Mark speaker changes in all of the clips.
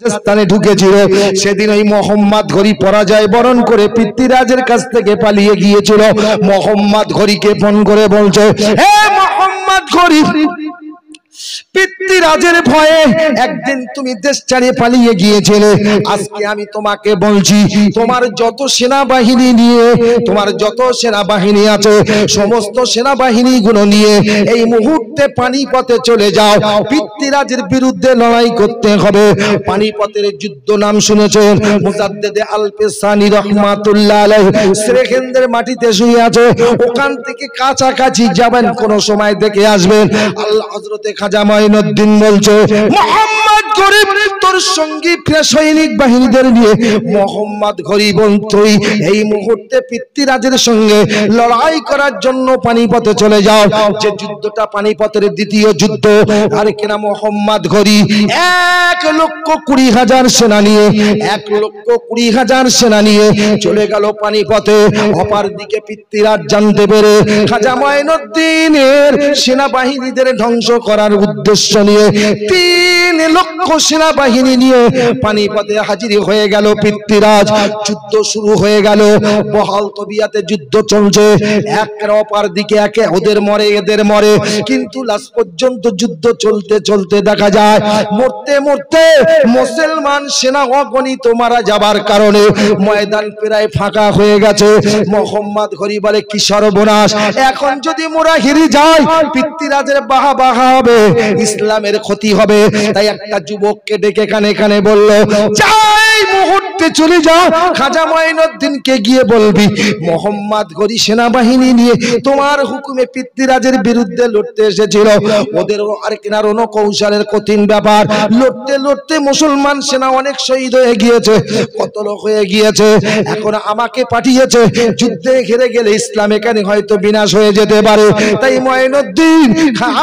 Speaker 1: রাজস্থানে ঢুকেছিল সেদিন ওই মোহাম্মদ ঘড়ি পরাজয় বরণ করে পৃথ্বীরাজের কাছ থেকে পালিয়ে গিয়েছিল। মোহাম্মদ ঘড়িকে ফোন করে বলছে, হে মোহাম্মদ ঘড়ি, পৃথ্বীরাজের ভয়ে একদিন তুমি দেশ ছাড়িয়ে পালিয়ে গিয়েছিলে। আজকে আমি তোমাকে বলছি, তোমার যত সেনাবাহিনী নিয়ে, তোমার যত সেনাবাহিনী আছে সমস্ত সেনাবাহিনী গুলো নিয়ে এই মুহূর্তে পানিপথে চলে যাও। পৃথ্বীরাজের বিরুদ্ধে লড়াই করতে হবে। পানিপথের যুদ্ধ নাম শুনেছেন? মুজাদ্দেদে আল-পেসানি রহমাতুল্লাহ আলাইহি সেখানদের মাটিতে শুয়ে আছে। ওখান থেকে কাছাকাছি যাবেন, কোন সময় দেখে আসবেন। আল্লাহ হযরতে খাজা মাইনুদ্দিন বলছে, মোহাম্মদ গরিব তোর সঙ্গী সৈনিক বাহিনীদের নিয়ে মোহাম্মদ গরিব তুই এই মুহূর্তে পৃথ্বীরাজের সঙ্গে লড়াই করার জন্য পানিপথে চলে যাও। যে যুদ্ধটা পানিপথের দ্বিতীয় যুদ্ধ, আর কিনা মোহাম্মদ গরিব 1,20,000 সেনা নিয়ে 1,20,000 সেনা নিয়ে চলে গেল পানিপথে। অপর দিকে পৃথ্বীরাজ জানতে পেরে খাজা মাইনুদ্দিনের সেনাবাহিনীদের ধ্বংস করার উদ্দেশ্য নিয়ে 3 লক্ষ সেনাবাহিনী নিয়ে পানিপথে হাজির হয়ে গেল পৃথ্বীরাজ। যুদ্ধ শুরু হয়ে গেল। বহাল তবিয়াতে যুদ্ধ চলছে। একের অপর দিকে একে ওদের মরে এদের মরে, কিন্তু লাস্ট পর্যন্ত যুদ্ধ চলতে চলতে দেখা যায় মরতে মরতে মুসলমান সেনা অগণিত মারা যাবার কারণে ময়দান প্রায় ফাঁকা হয়ে গেছে। মোহাম্মদ ঘড়ি বলে, কি সর্বনাশ, এখন যদি মোরা হেরে যাই পৃথ্বীরাজের বাহা বাহা হবে, ইসলামের ক্ষতি হবে। তাই একটা যুবককে ডেকে কানে কানে বলল, যাই মুহূর্তে চলে যাও, খাজা মাইনুদ্দিনকে গিয়ে বলবি মোহাম্মদ ঘড়ি সেনাবাহিনী নিয়ে তোমার হুকুমে পৃথ্বীরাজের বিরুদ্ধে লড়তে এসেছিল। ওদের আর কিনার কৌশলের কঠিন ব্যাপার। লড়তে লড়তে মুসলমান সেনা অনেক শহীদ হয়ে গিয়েছে, কত লোক হয়ে গিয়েছে। এখন আমাকে পাঠিয়েছে, যুদ্ধে হেরে গেলে ইসলাম এখানে হয়তো বিনাশ হয়ে যেতে পারে। তাই মাইনুদ্দিন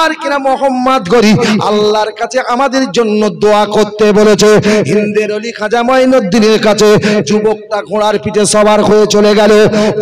Speaker 1: আর কিনা মোহাম্মদ ঘড়ি আল্লাহর কাছে আমাদের জন্য দোয়া করতে বলেছে। হিন্দের অলি খাজা মাইনুদ্দিনের কাছে যুবকটা ঘোড়ার পিঠে সবার হয়ে চলে গেল।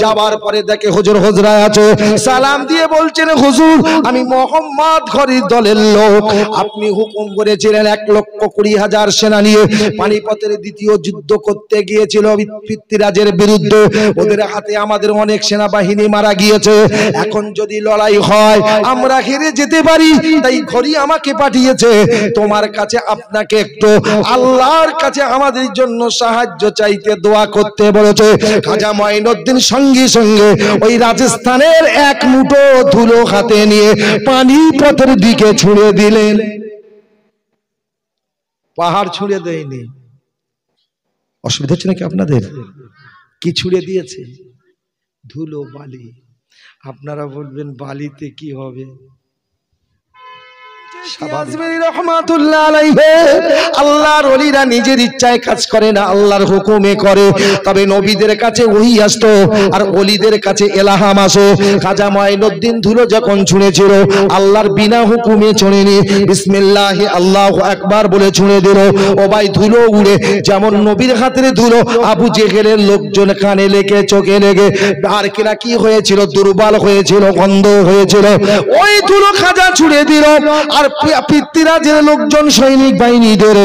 Speaker 1: যাবার পরে দেখে হুজুর হুজরায় আছে। সালাম দিয়ে বলছেন, হুজুর আমি মোহাম্মদ ঘড়ির দলের লোক। আপনি হুকুম করেছিলেন 1,20,000 সেনা নিয়ে পানিপথের দ্বিতীয় যুদ্ধ করতে গিয়েছিল পৃথ্বীরাজের বিরুদ্ধে। ওদের হাতে আমাদের অনেক সেনাবাহিনী মারা গিয়েছে। এখন যদি লড়াই হয় আমরা হেরে যেতে পারি, তাই ঘড়ি আমাকে পাঠিয়েছে তোমার কাছে, আপনাকে একটু আল্লাহর কাছে আমাদের জন্য সাহায্য চাইতে দোয়া করতে বলেছে। খাজা মাইনুদ্দিন সঙ্গে সঙ্গে ওই রাজস্থানের এক মুঠো ধুলো হাতে নিয়ে পানিপথের দিকে ছুঁড়ে দিলেন। পাহাড় ছুঁড়ে দেয়নি। অসুবিধা হচ্ছে নাকি আপনাদের? কি ছুঁড়ে দিয়েছে? ধুলো, বালি। আপনারা বলবেন বালিতে কি হবে? আল্লাহর ওলিরা নিজের ইচ্ছায় কাজ করে না, আল্লাহর হুকুমে করে। তবে নবীদের কাছে ওহী আসতো আর ওলিদের কাছে ইলহাম আসে। খাজা মাইনুদ্দিন ধুলো যখন ছুঁড়েছিল আল্লাহর বিনা হুকুমে ছুঁড়েনি, বিসমিল্লাহি আল্লাহু আকবার বলে ছুঁড়ে দিল। ও ভাই ধুলো উড়ে যেমন নবীর হাতের ধুলো আবু জেহেলের লোকজন কানে লেগে চোখে লেগে আর কিনা কি হয়েছিল, দুর্বল হয়েছিল, গন্ধ হয়েছিল। ওই ধুলো খাজা ছুঁড়ে দিল। আর পৃথ্বীরাজের লোকজন সৈনিক বাহিনীদের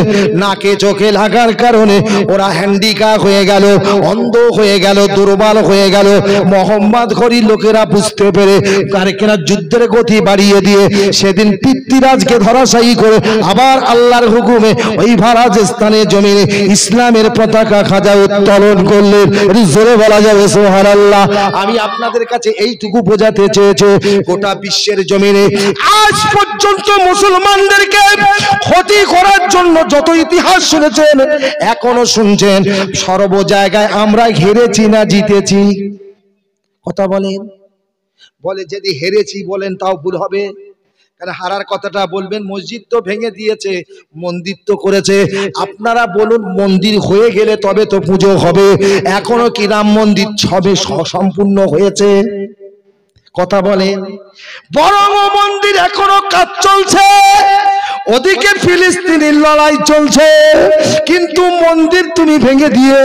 Speaker 1: নাকে চোখে লাগার কারণে ওরা হ্যান্ডিক্যাপ হয়ে গেল, অন্ধ হয়ে গেল, দুর্বল হয়ে গেল। মোহাম্মদ ঘড়ির লোকেরা বুঝতে পেরে আর কিনা যুদ্ধের গতি বাড়িয়ে দিয়ে সেদিন পৃথ্বীরাজকে ধরাশায়ী করে আবার আল্লাহর হুকুমে ওই রাজস্থানের জমিনে ইসলামের পতাকা খাজা উত্তোলন করলেন। জোরে বলা যাবে সুবহানাল্লাহ। আমি আপনাদের কাছে এইটুকু বোঝাতে চেয়েছি, গোটা বিশ্বের জমিনে আজ পর্যন্ত মুসলমানদেরকে ক্ষতি করার জন্য যত ইতিহাস শুনেছেন এখনো শুনছেন, সর্ব জায়গায় আমরা হেরেছি না জিতেছি? কথা বলেন। বলে যদি হেরেছি বলেন তাও ভুল হবে, কারণ হারার কথাটা বলবেন। মসজিদ তো ভেঙে দিয়েছে, মন্দির তো করেছে। আপনারা বলুন মন্দির হয়ে গেলে তবে তো পুজো হবে। এখনো কি রাম মন্দির সবে সম্পূর্ণ হয়েছে? কথা বলেন। বরং মন্দির এখনো কাজ চলছে, ওদিকে ফিলিস্তিনের লড়াই চলছে। কিন্তু কিন্তু মন্দির তুমি ভেঙে দিয়ে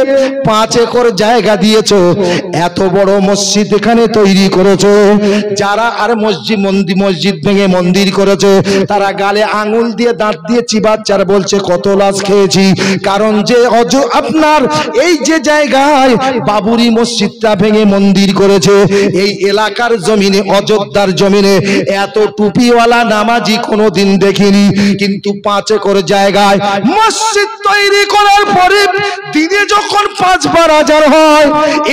Speaker 1: 5 একর জায়গা দিয়েছো, এত বড় মসজিদ এখানে তৈরি করেছো। যারা আর মসজিদ ভেঙে মন্দির করেছে তারা গালে আঙুল দিয়ে দাঁত দিয়ে চিবাচ্চার বলছে কত লাশ খেয়েছি। কারণ যে আপনার এই যে জায়গায় বাবরি মসজিদটা ভেঙে মন্দির করেছে, এই এলাকার জমিনে, অযোধ্যার জমিনে এত টুপিওয়ালা নামাজি কোনোদিন দেখিনি। কিন্তু 5 একর জায়গায় মসজিদ তৈরি করার পরে দিনে যখন 5 বার আজান হয়,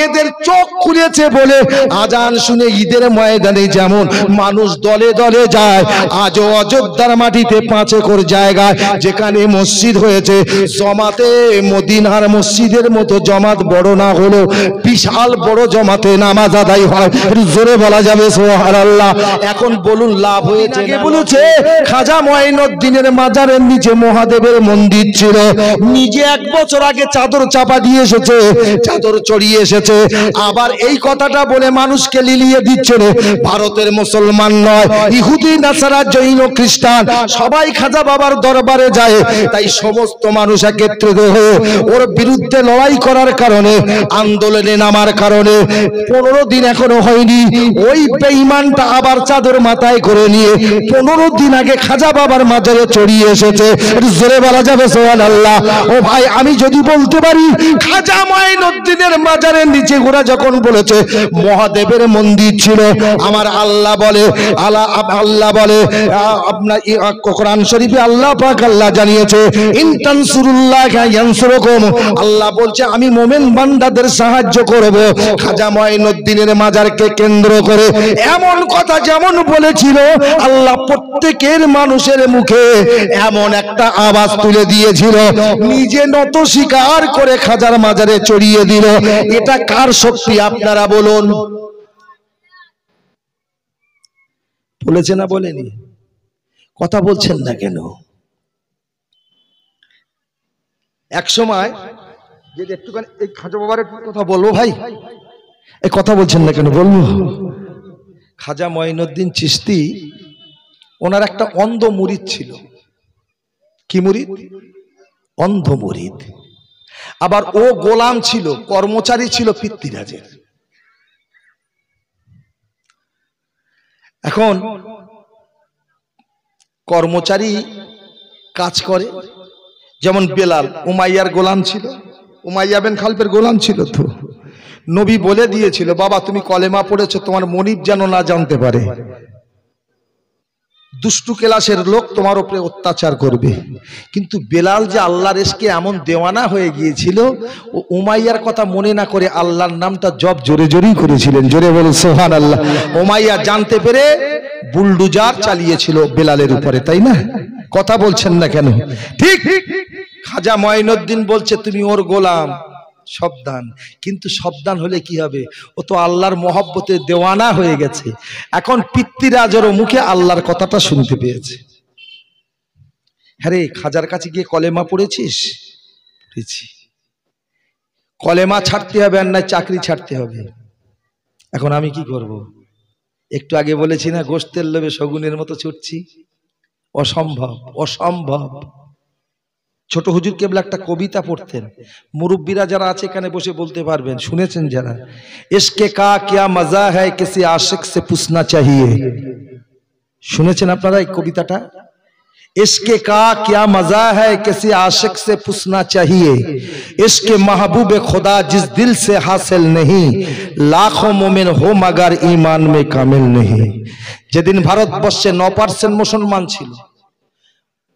Speaker 1: এদের চোখ খুলেছে বলে আজান শুনে ঈদের ময়দানে যেমন মানুষ দলে দলে যায়, আজও অযোধ্যার মাটিতে 5 একর জায়গায় যেখানে মসজিদ হয়েছে, জমাতে মদিনার মসজিদের মতো জমাত বড় না হলো বিশাল বড় জমাতে নামাজ আদায় হয়। জোরে বলা যাবে সুবহানাল্লাহ। এখন বলুন লাভ হয়েছে? বলেছে খাজা মঈনুদ্দিনের মাজারের নিচে মহাদেবের মন্দির ছিল। নিজে 1 বছর আগে চাদর চাপা দিয়ে এসেছে, চাদর চড়িয়ে এসেছে। আবার এই কথাটা বলে মানুষকে লিলিয়ে দিচ্ছে। ভারতের মুসলমান নয়, ইহুদি, নাসারা, জৈন, খ্রিস্টান সবাই খাজা বাবার দরবারে যায়। তাই সমস্ত মানুষ একত্রিত হয়ে ওর বিরুদ্ধে লড়াই করার কারণে, আন্দোলনে নামার কারণে 15 দিন এখনো হয়নি, ওই বেঈমানটা আবার চাদর মাথায় করে নিয়ে 15 দিন আগে খাজা বাবার মাজারে চড়িয়ে এসেছে। জোরে বলা যাবে সুবহানাল্লাহ। ও ভাই, আমি যদি বলতে পারি খাজা মঈনুদ্দিনের মাজারের নিচে ওরা যখন বলেছে মহাদেবের মন্দির ছিল, আমার আল্লাহ বলে, আল্লাহ বলে আপনার কোরআন শরীফে আল্লাহ পাক আল্লাহ জানিয়েছে ইন তানসুরুল্লাহ ইয়ানসুরকুম, আল্লাহ বলছে আমি মুমিন বান্দাদের সাহায্য করব। খাজা মঈনুদ্দিনের মাজারকে কেন্দ্র করে এমন কথা যেমন বলেছিল, আল্লাহ প্রত্যেকের মানুষের মুখে এমন একটা আওয়াজ তুলে দিয়েছিল, নিজে নত স্বীকার করে খাজার মাজারে চড়িয়ে দিল। এটা কার শক্তি আপনারা বলুন? বলেছে না বলেনি? কথা বলছেন না কেন? এক সময় যদি একটুখানি এই খাজা বাবার একটু কথা বলবো ভাই, এই কথা বলছেন না কেন বলবো। খাজা মঈনুদ্দিন চিশতি, ওনার একটা অন্ধ মুরিদ ছিল। কি মুরিদ? অন্ধ মুরিদ। আবার ও গোলাম ছিল, কর্মচারী ছিল পৃথ্বীরাজের। এখন কর্মচারী কাজ করে, যেমন বেলাল উমাইয়ার গোলাম ছিল, উমাইয়া বিন খালফের গোলাম ছিল। তো নবী বলে দিয়েছিল, বাবা তুমি কলেমা পড়েছো, তোমার মনিব যেন না জানতে পারে, দুষ্টু ক্লাসের লোক তোমার উপরে অত্যাচার করবে। কিন্তু বেলাল যে আল্লাহর ইশকে এমন দেওয়ানা হয়ে গিয়েছিল, ও উমাইয়ার কথা মনে না করে আল্লাহর নামটা জপ জোরে জোরেই করেছিলেন। জোরে বলুন সুবহানাল্লাহ। উমাইয়া জানতে পেরে বুলডোজার চালিয়েছিল বেলালের উপরে, তাই না? কথা বলছেন না কেন? ঠিক। খাজা মঈনুদ্দিন বলছে তুমি ওর গোলাম, সাবধান। কিন্তু সাবধান হলে কি হবে? ও তো আল্লাহর মহব্বতে দেওয়ানা হয়ে গেছে। এখন পৃথ্বীরাজেরও মুখে আল্লাহর কথাটা শুনতে পেয়েছে। হ্যাঁ রে, খাজার কাছে গিয়ে কলেমা পড়েছিস? পড়েছি। কলেমা ছাড়তে হবে আর না চাকরি ছাড়তে হবে। এখন আমি কি করব? একটু আগে বলেছি না, গোশতের লোভে শগুনের মতো ছুটছি। অসম্ভব, অসম্ভব। ছোট হুজুর কেবলা একটা কবিতা পড়তেন, মুরব্বীরা যারা আছে এখানে বসে বলতে পারবেন, শুনেছেন যারা। ইশকে কা কিয়া মজা হ্যায় কিসি আশিক সে পুছনা চাহিয়ে। শুনেছেন আপনারা এই কবিতাটা? ইশকে কা কিয়া মজা হ্যায় কিসি আশিক সে পুছনা চাহিয়ে, ইশকে মাহবুবে খুদা জিস দিল সে হাসিল নেহি, লাখো মুমিন হো মগর ঈমান মে কামিল নেহি। যেদিন ভারতবর্ষে 9% মুসলমান ছিল,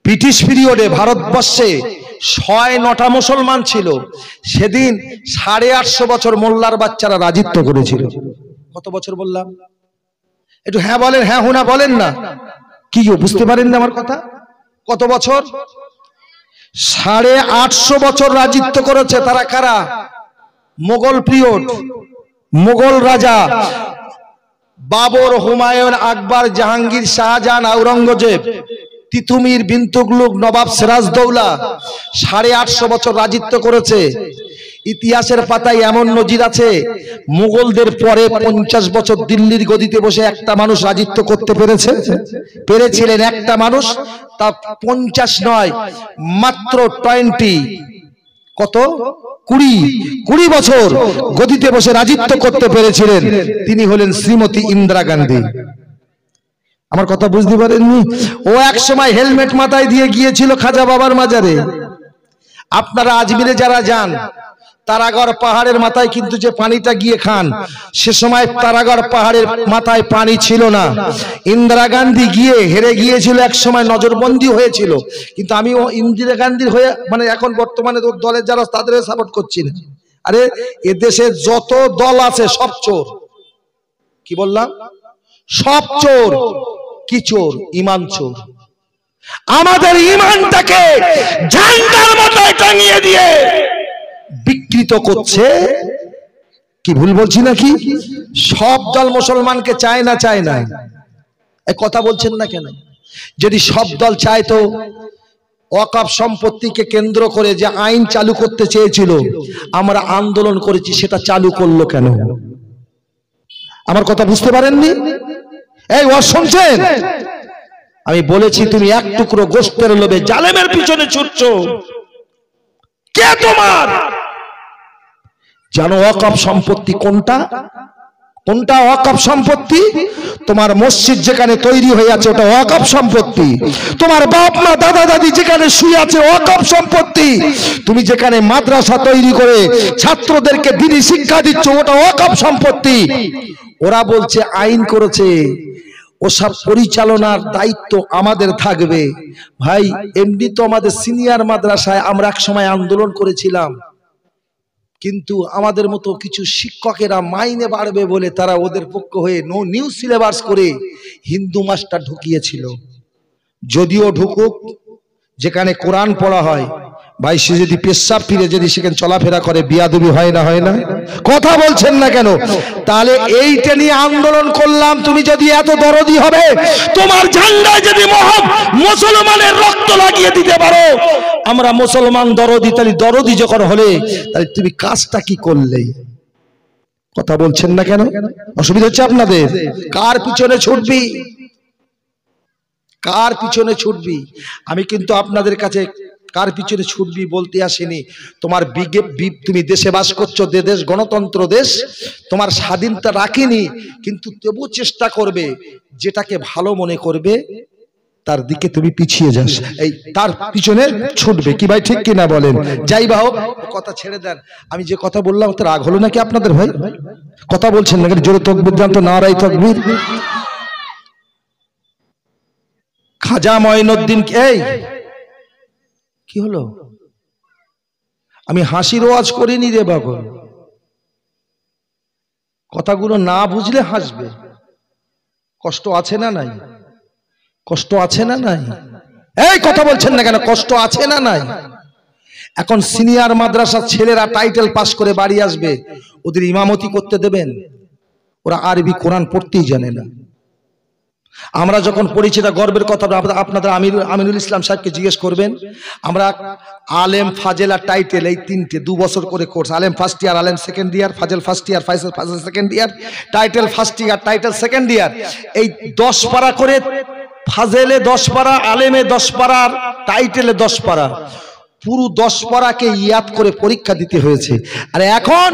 Speaker 1: ব্রিটিশ পিরিয়ডে ভারতবর্ষে 9টা মুসলমান ছিল, সেদিন 850 বছর মোল্লার বাচ্চারা রাজত্ব করেছিল। কত বছর বললাম? একটু হ্যাঁ বলেন, হ্যাঁ হুনা বলেন না। কি বুঝতে পারেন না আমার কথা? কত বছর? 850 বছর রাজত্ব করেছে। তারা কারা? মোগল পিরিয়ড, মোগল রাজা বাবর, হুমায়ুন, আকবর, জাহাঙ্গীর, শাহজাহান, আওরঙ্গজেব, তিতুমির বিন তুগলক, নবাব সিরাজদৌলা 850 বছর রাজত্ব করেছে। ইতিহাসের পাতায় এমন নজির আছে, মুঘলদের পরে 50 বছর দিল্লির গদিতে বসে একটা মানুষ রাজত্ব করতে পেরেছিলেন। একটা মানুষ, তা 50 নয়, মাত্র কত 20 বছর গদিতে বসে রাজত্ব করতে পেরেছিলেন। তিনি হলেন শ্রীমতী ইন্দিরা গান্ধী। আমার কথা বুঝতে পারেননি? ও এক সময় হেলমেট মাথায় দিয়ে গিয়েছিল খাজা বাবার মাজারে। আপনারা আজমিরে যারা যান, তারাগড় পাহাড়ের মাথায় কিন্তু যে পানিটা গিয়ে খান, সে সময় তারাগড় পাহাড়ের মাথায় পানি ছিল না। ইন্দিরা গান্ধী গিয়ে হেরে গিয়েছিল, এক সময় নজরবন্দি হয়েছিল। কিন্তু আমিও ইন্দিরা গান্ধীর হয়ে মানে এখন বর্তমানে দলের যারা তাদের সাপোর্ট করছি না। আরে এদেশে যত দল আছে সব চোর। কি বললাম? সব চোর। কি চোর? ইমান চোর। আমাদের ইমানটাকে ঝান্ডার মাথায় টাঙিয়ে দিয়ে বিকৃত করছে। কি ভুল বলছি নাকি? সব দল মুসলমানকে চায় না, চায় না। এই কথা বলছেন না কেন? যদি সব দল চায় তো ওয়াকফ সম্পত্তিকে কেন্দ্র করে যে আইন চালু করতে চেয়েছিল, আমরা আন্দোলন করেছি, সেটা চালু করলো কেন? আমার কথা বুঝতে পারেননি? এই ও শুনছেন? আমি বলেছি তুমি এক টুকরো গোশতের লোভে জালেমের পিছনে ছুটছো। কে তোমার? জানো ওয়াকফ সম্পত্তি কোনটা? কোনটা ওয়াকফ সম্পত্তি? তোমার মসজিদ যেখানে তৈরি হয়ে আছে ওটা ওয়াকফ সম্পত্তি। তোমার বাপ মা দাদা দাদি যেখানে শুয়ে আছে ওয়াকফ সম্পত্তি। তুমি যেখানে মাদ্রাসা তৈরি করে ছাত্রদেরকে দ্বীনি শিক্ষা দিচ্ছ ওটা ওয়াকফ সম্পত্তি। ওরা বলছে আইন করেছে, ওসব পরিচালনার দায়িত্ব আমাদের থাকবে। ভাই এমনি তো আমাদের সিনিয়র মাদ্রাসায় আমরা এক সময় আন্দোলন করেছিলাম, কিন্তু আমাদের মতো কিছু শিক্ষকেরা মাইনে বাড়বে বলে তারা ওদের পক্ষ হয়ে নিউ সিলেবাস করে হিন্দু মাস্টার ঢুকিয়েছিল। যদিও ঢুকুক, যেখানে কোরআন পড়া হয়, ভাই সে যদি পেশাব ফিরে যদি সেখানে চলাফেরা করে বিয়াদবি হয় না? হয় না? কথা বলছেন না কেন? তাহলে এইটা নিয়ে আন্দোলন করলাম। তুমি যদি এত দরদি হবে, তোমার ঝান্ডায় যদি মুসলমানের রক্ত লাগিয়ে দিতে পারো, আমরা মুসলমান দরদি, তাহলে দরদি যখন হলে তাহলে তুমি কাজটা কি করলে? কথা বলছেন না কেন? অসুবিধা হচ্ছে আপনাদের? কার পিছনে ছুটবি? কার পিছনে ছুটবি? আমি কিন্তু আপনাদের কাছে কার পিছনে ছুটবি বলতে আসেনি। তোমার তুমি দেশে বাস করছো, দেশ গণতন্ত্র দেশ, তোমার স্বাধীনতা রাখিনি, কিন্তু তবু চেষ্টা করবে যেটাকে ভালো মনে করবে তার দিকে তুমি পিছিয়ে যাস, এই তার পিছনে ছুটবে। কি ভাই ঠিক কিনা বলেন? যাই বা হোক, কথা ছেড়ে দেন। আমি যে কথা বললাম তো রাগ হলো নাকি আপনাদের? ভাই কথা বলছেন নাকি? জোরে তাকবীর দেন তো, নারায়ে তাকবীর। খাজা মঈনুদ্দিন, এই কি হলো? আমি হাসির ওয়াজ করিনি রে বাবা, কথাগুলো না বুঝলে হাসবে। কষ্ট আছে না নাই? কষ্ট আছে না নাই? এই কথা বলছেন না কেন? কষ্ট আছে না নাই? এখন সিনিয়র মাদ্রাসার ছেলেরা টাইটেল পাস করে বাড়ি আসবে, ওদের ইমামতি করতে দেবেন? ওরা আরবি কোরআন পড়তেই জানে না। আমরা যখন পড়েছি, এটা গর্বের কথা, আপনাদের আমিনুল ইসলাম সাহেবকে জিজ্ঞেস করবেন। আমরা আলেম, ফাজেল আর টাইটেল, এই তিনটে 2 বছর করে কোর্স। আলেম ফার্স্ট ইয়ার, আলেম সেকেন্ড ইয়ার, ফাজেল ফার্স্ট ইয়ার, ফাজেল second year, title first year, title second year. এই 10 পারা করে, ফাজেলে 10 পারা, আলেমে 10 পারা, টাইটেলে 10 পারা, পুরো 10 পারাকে ইয়াদ করে পরীক্ষা দিতে হয়েছে। আর এখন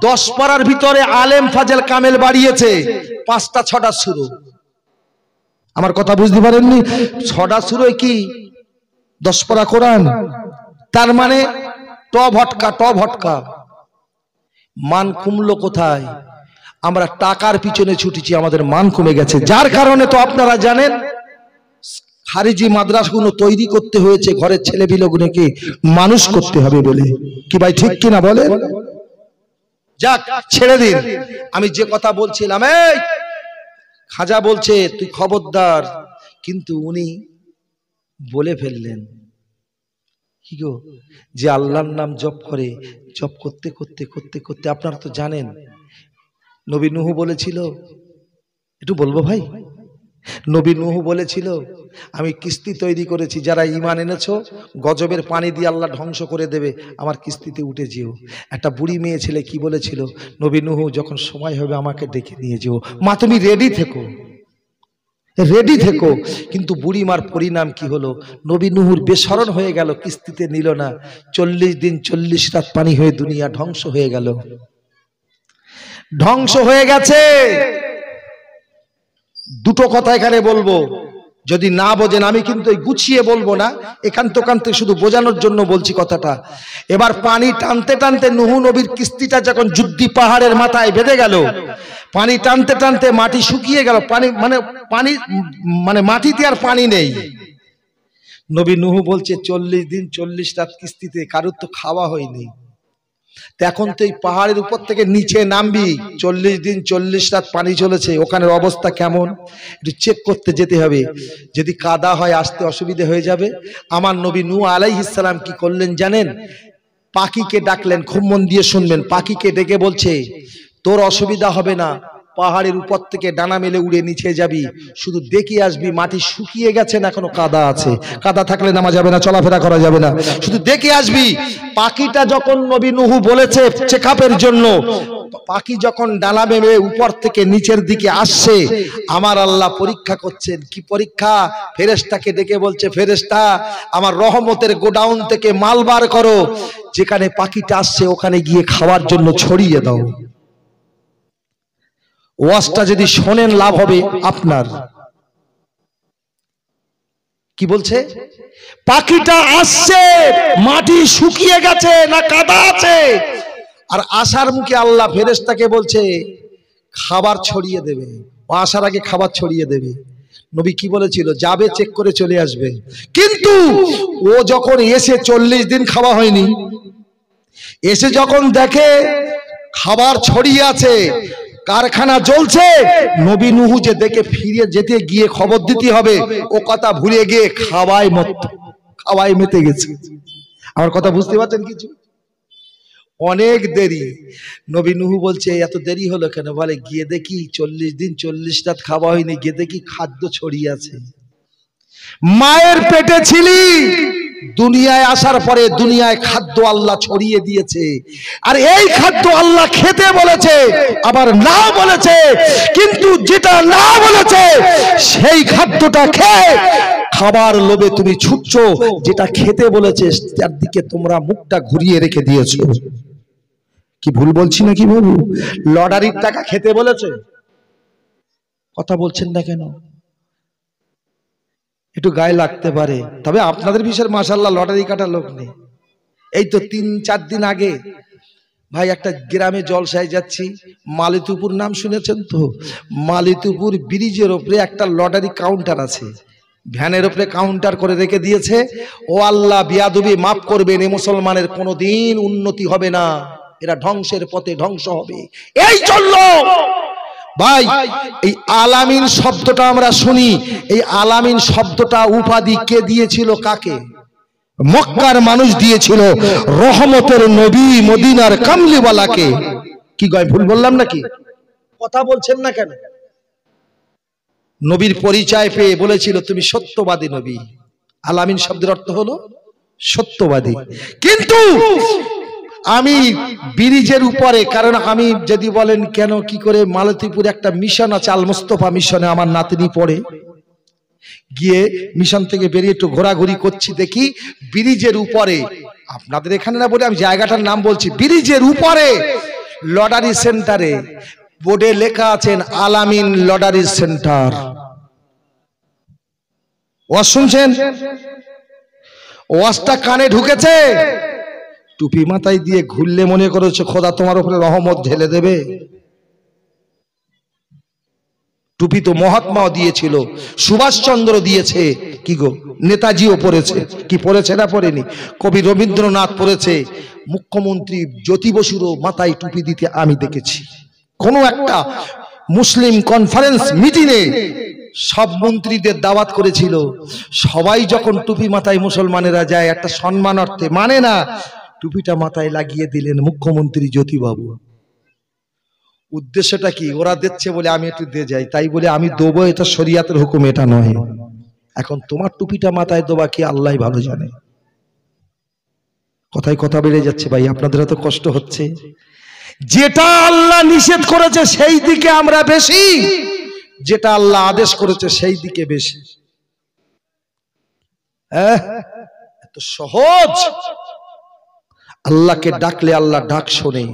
Speaker 1: 10 পারার ভিতরে আলেম ফাজেল কামেল বাড়িয়েছে 5টা 6টা শুরু। আমার কথা বুঝতে পারেননি? 6টা শুরু কি 10 পারা কোরআন? তার মানে টপ হটকা। মান কমলো কোথায়? আমরা টাকার পিছনে ছুটেছি, আমাদের মান কমে গেছে। যার কারণে তো আপনারা জানেন খারিজি মাদ্রাসাগুলো তৈরি করতে হয়েছে, ঘরের ছেলেপিলেগুলোকে মানুষ করতে হবে বলে। কি ভাই ঠিক কিনা বলে? যাক, ছেড়ে দিন। আমি যে কথা বলছিলাম, এই খাজা বলছে তুই খবরদার, কিন্তু উনি বলে ফেললেন কি গো, যে আল্লাহর নাম জপ করে, জপ করতে করতে করতে করতে, আপনারা তো জানেন নবী নূহ বলেছিল, একটু বলবো ভাই, নবী নূহ বলেছিল আমি কিস্তি তৈরি করেছি, যারা ঈমান এনেছো গজবের পানি দিয়ে আল্লাহ ধ্বংস করে দেবে, আমার কিস্তিতে উঠে যেও। একটা বুড়ি মেয়ে ছেলে কি বলেছিল, নবী নূহ যখন সময় হবে আমাকে ডেকে নিয়ে যেও, মা তুমি রেডি থেকো। রেডি থেকো। কিন্তু বুড়িমার পরিণাম কি হলো? নবী নূহ বেসরণ হয়ে গেল, কিস্তিতে নিল না। 40 দিন 40 রাত পানি হয়ে দুনিয়া ধ্বংস হয়ে গেল, ধ্বংস হয়ে গেছে। দুটো কথা এখানে বলবো, যদি না বোঝেন আমি কিন্তু গুছিয়ে বলবো না, একান্ত শুধু বোঝানোর জন্য বলছি কথাটা। এবার পানি টানতে টানতে নূহ নবীর কিস্তিটা যখন যুদ্ধি পাহাড়ের মাথায় বেঁধে গেল, পানি টানতে টানতে মাটি শুকিয়ে গেল, পানি মাটিতে আর পানি নেই। নবী নূহ বলছে 40 দিন 40 রাত কিস্তিতে, কারোর তো খাওয়া হয়নি। এখন তো এই পাহাড়ের উপর থেকে নিচে নামবি, 40 দিন 40 রাত পানি চলেছে, ওখানের অবস্থা কেমন একটু চেক করতে যেতে হবে। যদি কাদা হয় আসতে অসুবিধা হয়ে যাবে। আমার নবী নূহ আলাইহিস সালাম কি করলেন জানেন? পাখিকে ডাকলেন, খুব মন দিয়ে শুনবেন। পাখিকে ডেকে বলছে, তোর অসুবিধা হবে না, পাহাড়ের উপর থেকে ডানা মেলে উড়ে নিচে যাবি, শুধু দেখে আসবি মাটি শুকিয়ে গেছে না এখনো কাদা আছে। কাদা থাকলে নামা যাবে না, চলাফেরা করা যাবে না, শুধু দেখে আসবি। পাখিটা যখন নবী নূহ বলেছে চেকআপের জন্য, পাখি যখন ডানা মেলে উপর থেকে নিচের দিকে আসছে, আমার আল্লাহ পরীক্ষা করছেন। কি পরীক্ষা? ফেরেশতাকে ডেকে বলছে, ফেরেশতা আমার রহমতের গোডাউন থেকে মাল বার করো, যেখানে পাখিটা আসছে ওখানে গিয়ে খাওয়ার জন্য ছড়িয়ে দাও। ওয়াজটা যদি শোনেন লাভ হবে আপনার। কি বলছে? পাখিটা আসছে, মাটি শুকিয়ে গেছে না কাদা আছে, আর আসার মুখে আল্লাহ ফেরেশতাকে বলছে খাবার ছড়িয়ে দেবে। ও আসার আগে খাবার ছড়িয়ে দেবে। নবী কি বলেছিল? যাবে চেক করে চলে আসবে। কিন্তু ও যখন এসে 40 দিন খাওয়া হয়নি, এসে যখন দেখে খাবার ছড়িয়ে আছে, কারখানা জ্বলছে, নবী নূহ যে দেখে ফিরে যেতে গিয়ে খবর দিতে হবে, ও কথা ভুলে গিয়ে খাওয়াই মেতে গেছে। আমার কথা বুঝতে পারছেন কিছু? অনেক দেরি। নবী নূহ বলছে এত দেরি হলো কেন? বলে গিয়ে দেখি 40 দিন 40 রাত খাওয়া হয়নি, গিয়ে দেখি খাদ্য ছড়িয়ে আছে। মায়ের পেটে ছিলি, দুনিয়ায় আসার পরে দুনিয়ায় খাদ্য আল্লাহ ছড়িয়ে দিয়েছে। আর এই খাদ্য আল্লাহ খেতে বলেছে, আবার না বলেছে। কিন্তু যেটা না বলেছে সেই খাদ্যটা খেয়ে খাবার লোভে তুমি ছুটছো, যেটা খেতে বলেছে তার দিকে তোমরা মুখটা ঘুরিয়ে রেখে দিয়েছো। কি ভুল বলছি নাকি বাবু? লটারির টাকা খেতে বলেছে, কথা বলছেন না কেন? একটু গায়ে লাগতে পারে, তবে আপনাদের বিষয়ে মাশাআল্লাহ লটারি কাটা লোক নেই। এই তো 3-4 দিন আগে ভাই একটা গ্রামে জলসায় যাচ্ছি, মালিতুপুর নাম শুনেছেন তো? মালিতুপুর ব্রিজের উপরে একটা লটারি কাউন্টার আছে, ভ্যানের উপরে কাউন্টার করে রেখে দিয়েছে। ও আল্লাহ, বিয়াদবি মাফ করবেন, এই মুসলমানের কোনোদিন উন্নতি হবে না, এরা ধ্বংসের পথে ধ্বংস হবে। এই চললো ভাই। এই আলামিন শব্দটা আমরা শুনি, এই আলামিন শব্দটা উপাধি কে দিয়েছিল? কাকে? মক্কার মানুষ দিয়েছিল, রহমতের নবী মদিনার কামলিওয়ালাকে। কি গয় ভুল বললাম নাকি? কথা বলছেন না কেন? নবীর পরিচয় পেয়ে বলেছিল তুমি সত্যবাদী নবী। আলামিন শব্দের অর্থ হলো সত্যবাদী। কিন্তু আমি ব্রিজের উপরে, কারণ আমি যদি বলেন কেন কি করে, মালতীপুরে একটা মিশন আছে, আল মুস্তফা মিশনে আমার নাতনি পড়ে, গিয়ে মিশন থেকে বেরিয়ে একটু ঘোরাঘুরি করছি, দেখি ব্রিজের উপরে, আপনাদের এখানে না বলে আমি জায়গাটার নাম বলছি, ব্রিজের উপরে লটারি সেন্টারে বোর্ডে লেখা আছেন আলামিন লটারি সেন্টার। ওয়াজ শুনছেন? ওয়াজটা কানে ঢুকেছে? টুপি মাথায় দিয়ে ঘুরলে মনে করেছে খোদা তোমার উপরে রহমত ঢেলে দেবে। টুপি তো মহাত্মাও দিয়েছিল, সুভাষচন্দ্র দিয়েছে, কি গো নেতাজিও পড়েছে। কি পড়েছে না পড়েনি? কবি রবীন্দ্রনাথ পড়েছে, মুখ্যমন্ত্রী জ্যোতি বসুরও মাথায় টুপি দিতে আমি দেখেছি। কোন একটা মুসলিম কনফারেন্স মিটিংয়ে সব মন্ত্রীদের দাওয়াত করেছিল, সবাই যখন টুপি মাথায় মুসলমানেরা যায় একটা সম্মানার্থে, মানে না, টুপিটা মাথায় লাগিয়ে দিলেন মুখ্যমন্ত্রী জ্যোতিবাবু। উদ্দেশ্যটা কি? ওরা দিচ্ছে বলে আমি একটু দিয়ে যাই, তাই বলে আমি দেবো, এটা শরিয়াতের হুকুম, এটা নয়। এখন তোমার টুপিটা মাথায় দেবা কি আল্লাহ ভালো জানে। কথায় কথা বেড়ে যাচ্ছে ভাই, আপনাদের এত কষ্ট হচ্ছে। যেটা আল্লাহ নিষেধ করেছে সেই দিকে আমরা বেশি যেটা আল্লাহ আদেশ করেছে সেই দিকে বেশি। এত সহজ। আল্লাহকে ডাকলে আল্লাহ ডাক শোনে।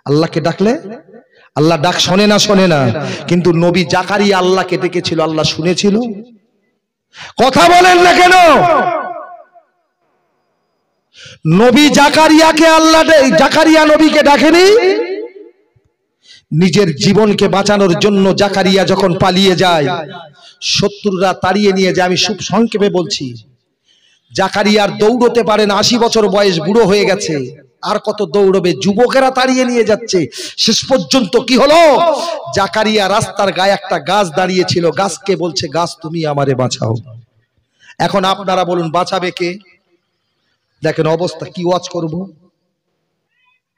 Speaker 1: আল্লাহকে ডাকলে আল্লাহ ডাক শোনে না? শোনে না। কিন্তু নবী জাকারিয়া আল্লাহকে ডেকেছিল, আল্লাহ শুনেছিল? কথা বলেন না কেন? নবী জাকারিয়াকে আল্লাহ, জাকারিয়া নবীকে ডাকেনি? নিজের জীবনকে বাঁচানোর জন্য জাকারিয়া যখন পালিয়ে যায়, শত্রুরা তাড়িয়ে নিয়ে যায়। আমি খুব সংক্ষেপে বলছি, জাকারিয়ার দৌড়তে পারেন, 80 বছর বয়স, বুড়ো হয়ে গেছে, আর কত দৌড়বে, যুবকেরা তাড়িয়ে নিয়ে যাচ্ছে। শেষ পর্যন্ত কি হলো? জাকারিয়া রাস্তার গায়ে একটা গাছ দাঁড়িয়েছিল, গাছকে বলছে, গাছ তুমি আমারে বাঁচাও। এখন আপনারা বলুন বাঁচাবে কে? দেখেন অবস্থা, কি ওয়াজ করব,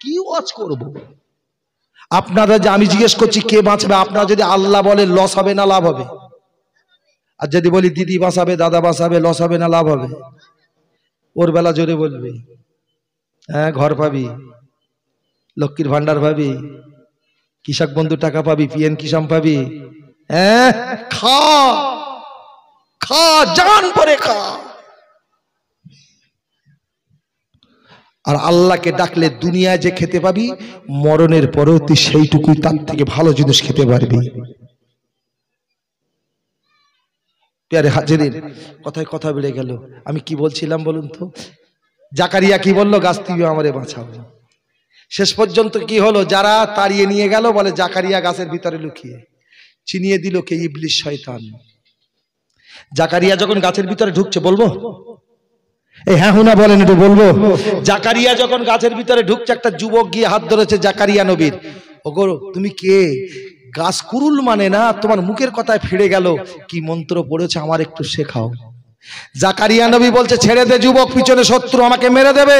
Speaker 1: কি ওয়াজ করব? আপনারা যে, আমি জিজ্ঞেস করছি কে বাঁচবে? আপনারা যদি আল্লাহ বলে লস হবে না লাভ হবে? আর যদি বলি দিদি বাঁচাবে, দাদা বাঁচাবে, লস হবে না লাভ হবে? ওর বেলা জোরে বলবে, হ্যাঁ ঘর পাবি, লক্ষ্মীর ভান্ডার পাবি, কৃষক বন্ধু টাকা পাবি, পিএন কিষাণ পাবি, হ্যাঁ খা খা, জান পরে খা। আর আল্লাহকে ডাকলে দুনিয়ায় যে খেতে পাবি, মরণের পরেও তুই সেইটুকুই, তার থেকে ভালো জিনিস খেতে পারবি। প্যারে হাজিরিন, কথায় কথা বেড়ে গেল। আমি কি বলছিলাম বলুন তো? জাকারিয়া কি বললো? গাছ তুমি আমারে বাঁচাও। শেষ পর্যন্ত কি হলো? যারা তাড়িয়ে নিয়ে গেল, বলে জাকারিয়া গাছের ভিতরে লুকিয়ে, চিনিয়ে দিল কে? ইবলিস, শয়তান। জাকারিয়া যখন গাছের ভিতরে ঢুকছে, বলবো এই হ্যাঁ হুনা বলেন একটু, বলবো? জাকারিয়া যখন গাছের ভিতরে ঢুকছে, একটা যুবক গিয়ে হাত ধরেছে জাকারিয়া নবীর। ওগো তুমি কে? গাছ কুরুল মানে না, তোমার মুখের কথায় ফিরে গেল, কি মন্ত্র পড়েছে আমার একটু শেখাও। জাকারিয়া নবী বলছে, ছেড়ে দে যুবক, পিছনে শত্রু, আমাকে মেরে দেবে।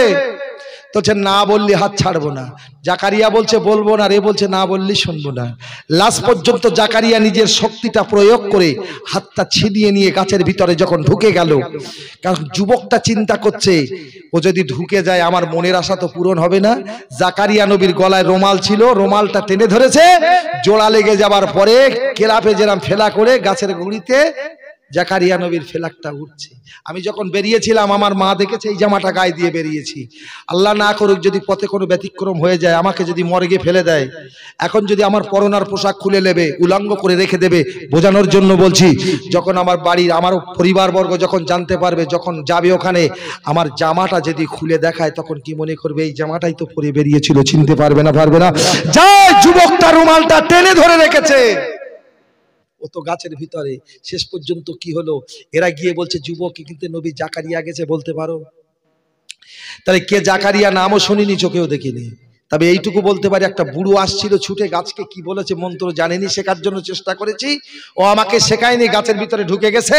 Speaker 1: তো না বললি হাত ছাড়বো না। জাকারিয়া বলছে বলবো না, রে বলছে না বললি শুনবো না। লাস্ট পর্যন্ত জাকারিয়া নিজের শক্তিটা প্রয়োগ করে হাতটা ছিনিয়ে নিয়ে গাছের ভিতরে যখন ঢুকে গেল, কারণ যুবকটা চিন্তা করছে, ও যদি ঢুকে যায় আমার মনের আশা তো পূরণ হবে না। জাকারিয়া নবীর গলায় রুমাল ছিল, রুমালটা টেনে ধরেছে, জোড়া লেগে যাবার পরে কেলাপে যেরাম ফেলা করে গাছের গুড়িতে জাকারিয়া নবীর ফেলাকটা উঠছে। আমি যখন বেরিয়েছিলাম, আমার মা দেখেছে এই জামাটা গায়ে দিয়ে বেরিয়েছি। আল্লাহ না করুক যদি পথে কোনো ব্যতিক্রম হয়ে যায়, আমাকে যদি মর্গে ফেলে দেয়, এখন যদি আমার পরনার পোশাক খুলে নেবে, উলঙ্গ করে রেখে দেবে, বোঝানোর জন্য বলছি। যখন আমার বাড়ির, আমার পরিবারবর্গ যখন জানতে পারবে, যখন যাবে ওখানে, আমার জামাটা যদি খুলে দেখায়, তখন কি মনে করবে? এই জামাটাই তো পরে বেরিয়েছিল। চিনতে পারবে না, পারবে না। যায় যুবকটা রুমালটা টেনে ধরে রেখেছে, ও তো গাছের ভিতরে। শেষ পর্যন্ত কি হলো? এরা গিয়ে বলছে যুবক কিন্তু নবী জাকারিয়া গেছে, বলতে পারো? তাহলে কে জাকারিয়া নামও শুনিনি, চোখেও দেখিনি। তবে এইটুকু বলতে পারি, একটা বুড়ো আসছিল ছুটে, গাছকে কি বলেছে মন্ত্র জানেনি, শেখার জন্য চেষ্টা করেছি, ও আমাকে শেখায়নি, গাছের ভিতরে ঢুকে গেছে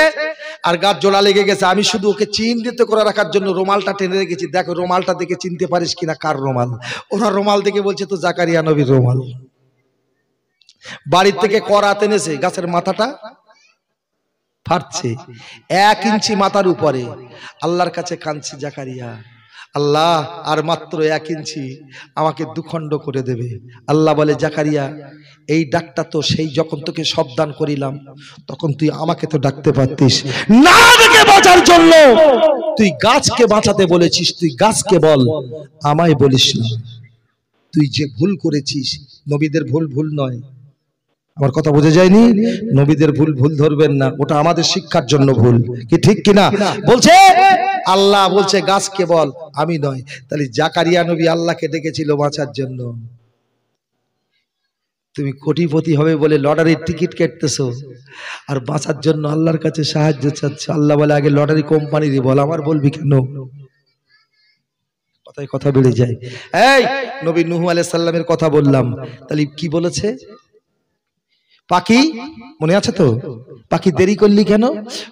Speaker 1: আর গাছ জোড়া লেগে গেছে। আমি শুধু ওকে চিহ্নিত করে রাখার জন্য রুমালটা টেনে রেখেছি। দেখো রুমালটা দেখে চিনতে পারিস কিনা কার রুমাল। ওরা রুমাল দেখে বলছে তো জাকারিয়া নবীর রুমাল। বাড়ির থেকে করাত এনেছে, গাছের মাথাটা ফাটছে, 1 ইঞ্চি মাথার উপরে। আল্লাহর কাছে কাঁদছে জাকারিয়া, আল্লাহ আর মাত্র 1 ইঞ্চি, আমাকে দুখণ্ড করে দেবে। আল্লাহ বলে, জাকারিয়া এই ডাকটা তো সেই যখন তোকে সাবধান করিলাম, তখন তুই আমাকে তো ডাকতে পারতিস না, দেখে বাঁচার জন্য তুই গাছকে বাঁচাতে বলেছিস। তুই গাছকে বল, আমায় বলিস না। তুই যে ভুল করেছিস, নবীদের ভুল ভুল নয়। আমার কথা বোঝা যায়নি? নবীদের ভুল ভুল ধরবেন না, ওটা আমাদের শিক্ষার জন্য ভুল, কি ঠিক কিনা? বলছে আল্লাহ বলছে গাছকে বল, আমি নয়। তাহলে জাকারিয়া নবী আল্লাহকে ডেকেছিল বাঁচার জন্য। তুমি কোটিপতি হবে বলে লটারির টিকিট কাটতেছো, আর বাঁচার জন্য আল্লাহর কাছে সাহায্য চাচ্ছ। আল্লাহ বলে আগে লটারি কোম্পানিরই বল, আমার বলবি কেন? কথায় কথা বেড়ে যায়। এই নবী নূহ আলাইহিস সালামের কথা বললাম, তাহলে কি বলেছে? পাখি, মনে আছে তো? পাখি দেরি করলি কেন?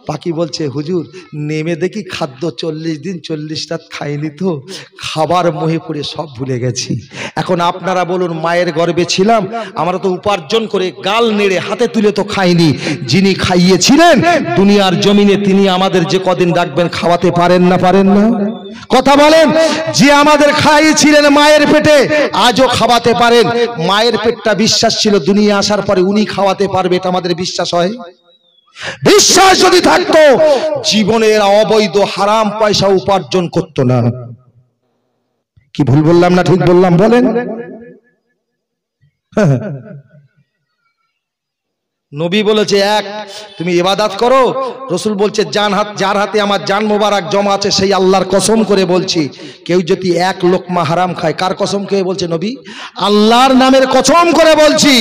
Speaker 1: পাখি বলছে হুজুর নেমে দেখি খাদ্য 40 দিন 40 রাত খাইনি, তো খাবার মোহে পড়ে সব ভুলে গেছি। এখন আপনারা বলুন, মায়ের গর্ভে ছিলাম, আমরা তো উপার্জন করে গাল নেড়ে হাতে তুলে তো খাইনি। যিনি খাইয়েছিলেন দুনিয়ার জমিনে, তিনি আমাদের যে কদিন রাখবেন খাওয়াতে পারেন না? পারেন না? কথা বলেন। যে আমাদের খাইয়েছিলেন মায়ের পেটে, আজও খাওয়াতে পারেন। মায়ের পেটটা বিশ্বাস ছিল দুনিয়া আসার পরে উনি খাওয়া খাওয়াতে পারবে, এটা আমাদের বিশ্বাস হয়? বিশ্বাস যদি থাকতো জীবনের অবৈধ হারাম পয়সা উপার্জন করতো না। কি ভুল বললাম না ঠিক বললাম বলেন? নবী বলেছে এক, তুমি ইবাদত করো। রাসূল বলছে যার হাতে আমার জান মোবারক জমা আছে সেই আল্লাহর কসম করে বলছি, কেউ যদি এক লোকমা হারাম খায়, কার কসম খেয়ে বলছে নবী? আল্লাহর নামের কসম করে বলছি,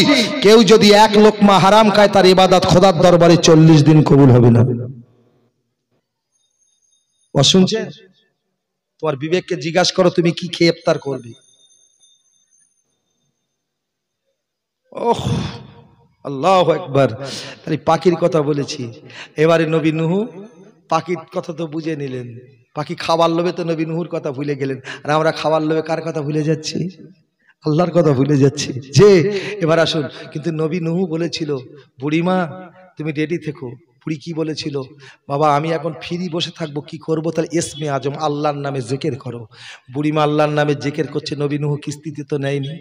Speaker 1: কেউ যদি এক লোকমা হারাম খায় তার ইবাদত খোদার দরবারে 40 দিন কবুল হবে না। শুনছেন? তোমার বিবেককে জিজ্ঞাসা করো, তুমি কি খেয়ে ইফতার করবে? ওহ আল্লাহু আকবার। তাই পাখির কথা বলেছি। এবারে নবী নূহ, পাখির কথা তো বুঝে নিলেন। পাখি খাবার লোভে তো নবী নূহুর কথা ভুলে গেলেন, আর আমরা খাবার লোভে কার কথা ভুলে যাচ্ছি? আল্লাহর কথা ভুলে যাচ্ছি। যে এবার আসুন, কিন্তু নবী নূহ বলেছিল, বুড়িমা তুমি রেডি থেকো। বুড়ি কি বলেছিল? বাবা আমি এখন ফ্রি বসে থাকবো, কি করবো? তাহলে ইসমে আজম, আল্লাহর নামে জিকির করো। বুড়িমা আল্লাহর নামে জিকির করছে, নবী নূহ কিস্তিতে তো নেয়নি।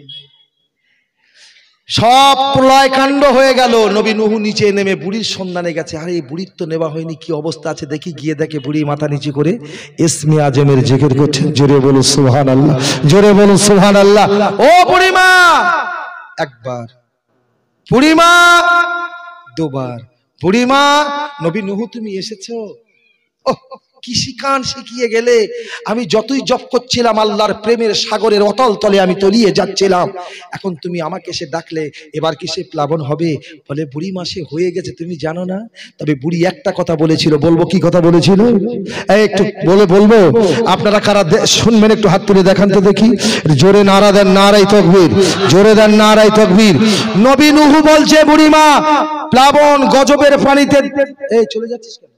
Speaker 1: সব প্রলয় কাণ্ড হয়ে গেল। নবী নূহ নিচে নেমে বুড়ির সন্ধানে গেছে। আরে এই বুড়ির তো নেওয়া হয়নি, কি অবস্থা আছে দেখি। গিয়ে দেখে বুড়ি মাথা নিচে করে ইসমে আজমের জিকির করছেন। জোরে বলো সুবহানাল্লাহ, জোরে বলো সুবহানাল্লাহ। ও বুড়িমা একবার, বুড়িমা দুবার, বুড়িমা নবী নূহ তুমি এসেছো? ওহ কি শিখান শিখিয়ে গেলে। আমি যতই জপ করছিলাম আল্লাহর প্রেমের সাগরের অতল তলে আমি তলিয়ে যাচ্ছিলাম। এখন তুমি আমাকে এসে ডাকলে, এবার কি সে প্লাবন হবে? বলে বুড়ি মাসে হয়ে গেছে তুমি জানো না। তবে বুড়ি একটা কথা বলেছিল, বলবো কি কথা বলেছিল? একটু বলবো, আপনারা কারা শুনবেন একটু হাত তুলে দেখান তো দেখি। জোরে নারা দেন, নারায়ে তাকবীর, জোরে দেন নারায়ে তাকবীর। নবী নূহ বলছে বুড়িমা প্লাবন গজবের পানিতে। এই চলে যাচ্ছিস কেন?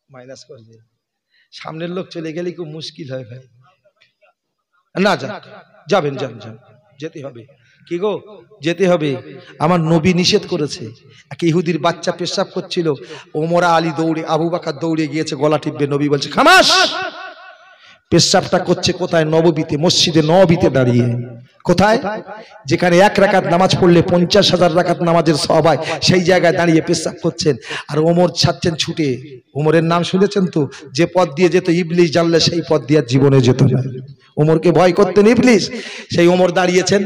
Speaker 1: মাইনাস করবে, সামনের লোক চলে গেলে খুব মুশকিল হয় ভাই। না যাবেন, যেতে হবে। কি গো যেতে হবে, আমার নবী নিষেধ করেছে। এক ইহুদির বাচ্চা পেশাব করছিল, ওমরা আলী দৌড়ে, আবু বকর দৌড়ে গিয়েছে গলা টিপবে। নবী বলছে খামাস। পেশাবটা করছে কোথায়? নববীতে, মসজিদে নববীতে দাঁড়িয়ে। কোথায়? যেখানে এক রাকাত নামাজ পড়লে 50,000 রাকাত নামাজের সওয়াব হয়, সেই জায়গায় দাঁড়িয়ে পেশাব করছেন। আর ওমর ছাড়ছেন ছুটে। ওমরের নাম শুনেছেন তো? যে পথ দিয়ে যেত ইবলিস জানলে সেই পথ দিয়ে জীবনে যেত না। ওমরকে ভয় করতেন ইবলিস। সেই ওমর দাঁড়িয়েছেন।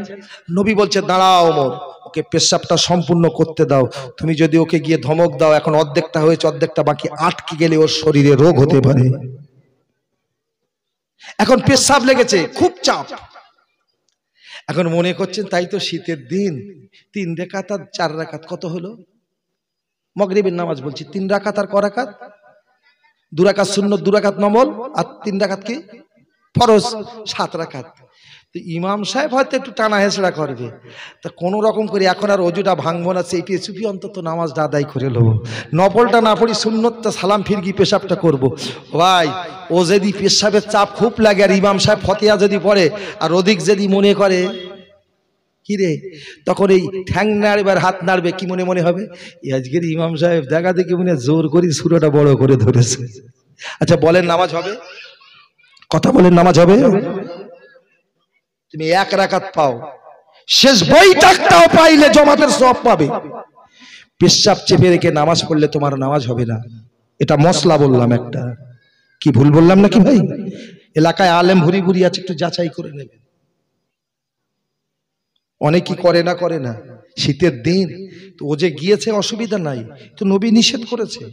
Speaker 1: নবী বলছে দাঁড়াও ওমর, ওকে পেশাবটা সম্পূর্ণ করতে দাও। তুমি যদি ওকে গিয়ে ধমক দাও, এখন অর্ধেকটা হয়েছে অর্ধেকটা বাকি, আটকে গেলে ওর শরীরে রোগ হতে পারে। এখন পেশাব লেগেছে, খুব চাপ। এখন মনে করছেন তাই তো শীতের দিন, 3 রাকাত আর 4 রাকাত কত হলো? মাগরিবের নামাজ বলছি, 3 রাকাত আর ক রাকাত? 2 রাকাত সুন্নত, 2 রাকাত নফল, আর 3 রাকাত কি ফরজ, 7 রাকাত। তো ইমাম সাহেব হয়তো একটু টানা হেঁচড়া করবে, তা কোনো রকম করে এখন আর অজুটা ভাঙবো না, চেপে চুপি অন্তত নামাজটা আদায় করে নেবো। নফলটা না পড়ি, সুন্নতটা সালাম ফিরকি পেশাবটা করব। ভাই ও যদি পেশাবের চাপ খুব লাগে আর ইমাম সাহেব ফতিহা যদি পড়ে আর অধিক যদি মনে করে কি রে, তখন এই ঠ্যাং নাড়বে আর হাত নাড়বে, কি মনে মনে হবে? আজকের ইমাম সাহেব দেখা দেখি মনে জোর করি সুরাটা বড় করে ধরেছে। আচ্ছা বলেন নামাজ হবে? কথা বলেন নামাজ হবে? তুমি 1 রাকাত পাও, শেষ বৈঠকটাও পাইলে জমাতের সওয়াব পাবে। পেশাব চেপে রেখে নামাজ পড়লে তোমার নামাজ হবে না। এটা মশলা বললাম একটা, কি ভুল বললাম নাকি ভাই? এলাকায় আলেম ভুরি ভুরি আছে, একটু যাচাই করে নেবেন। অনেকেই করে না। শীতের দিন তো ও যে গিয়েছে অসুবিধা নাই, তো নবী নিষেধ করেছে।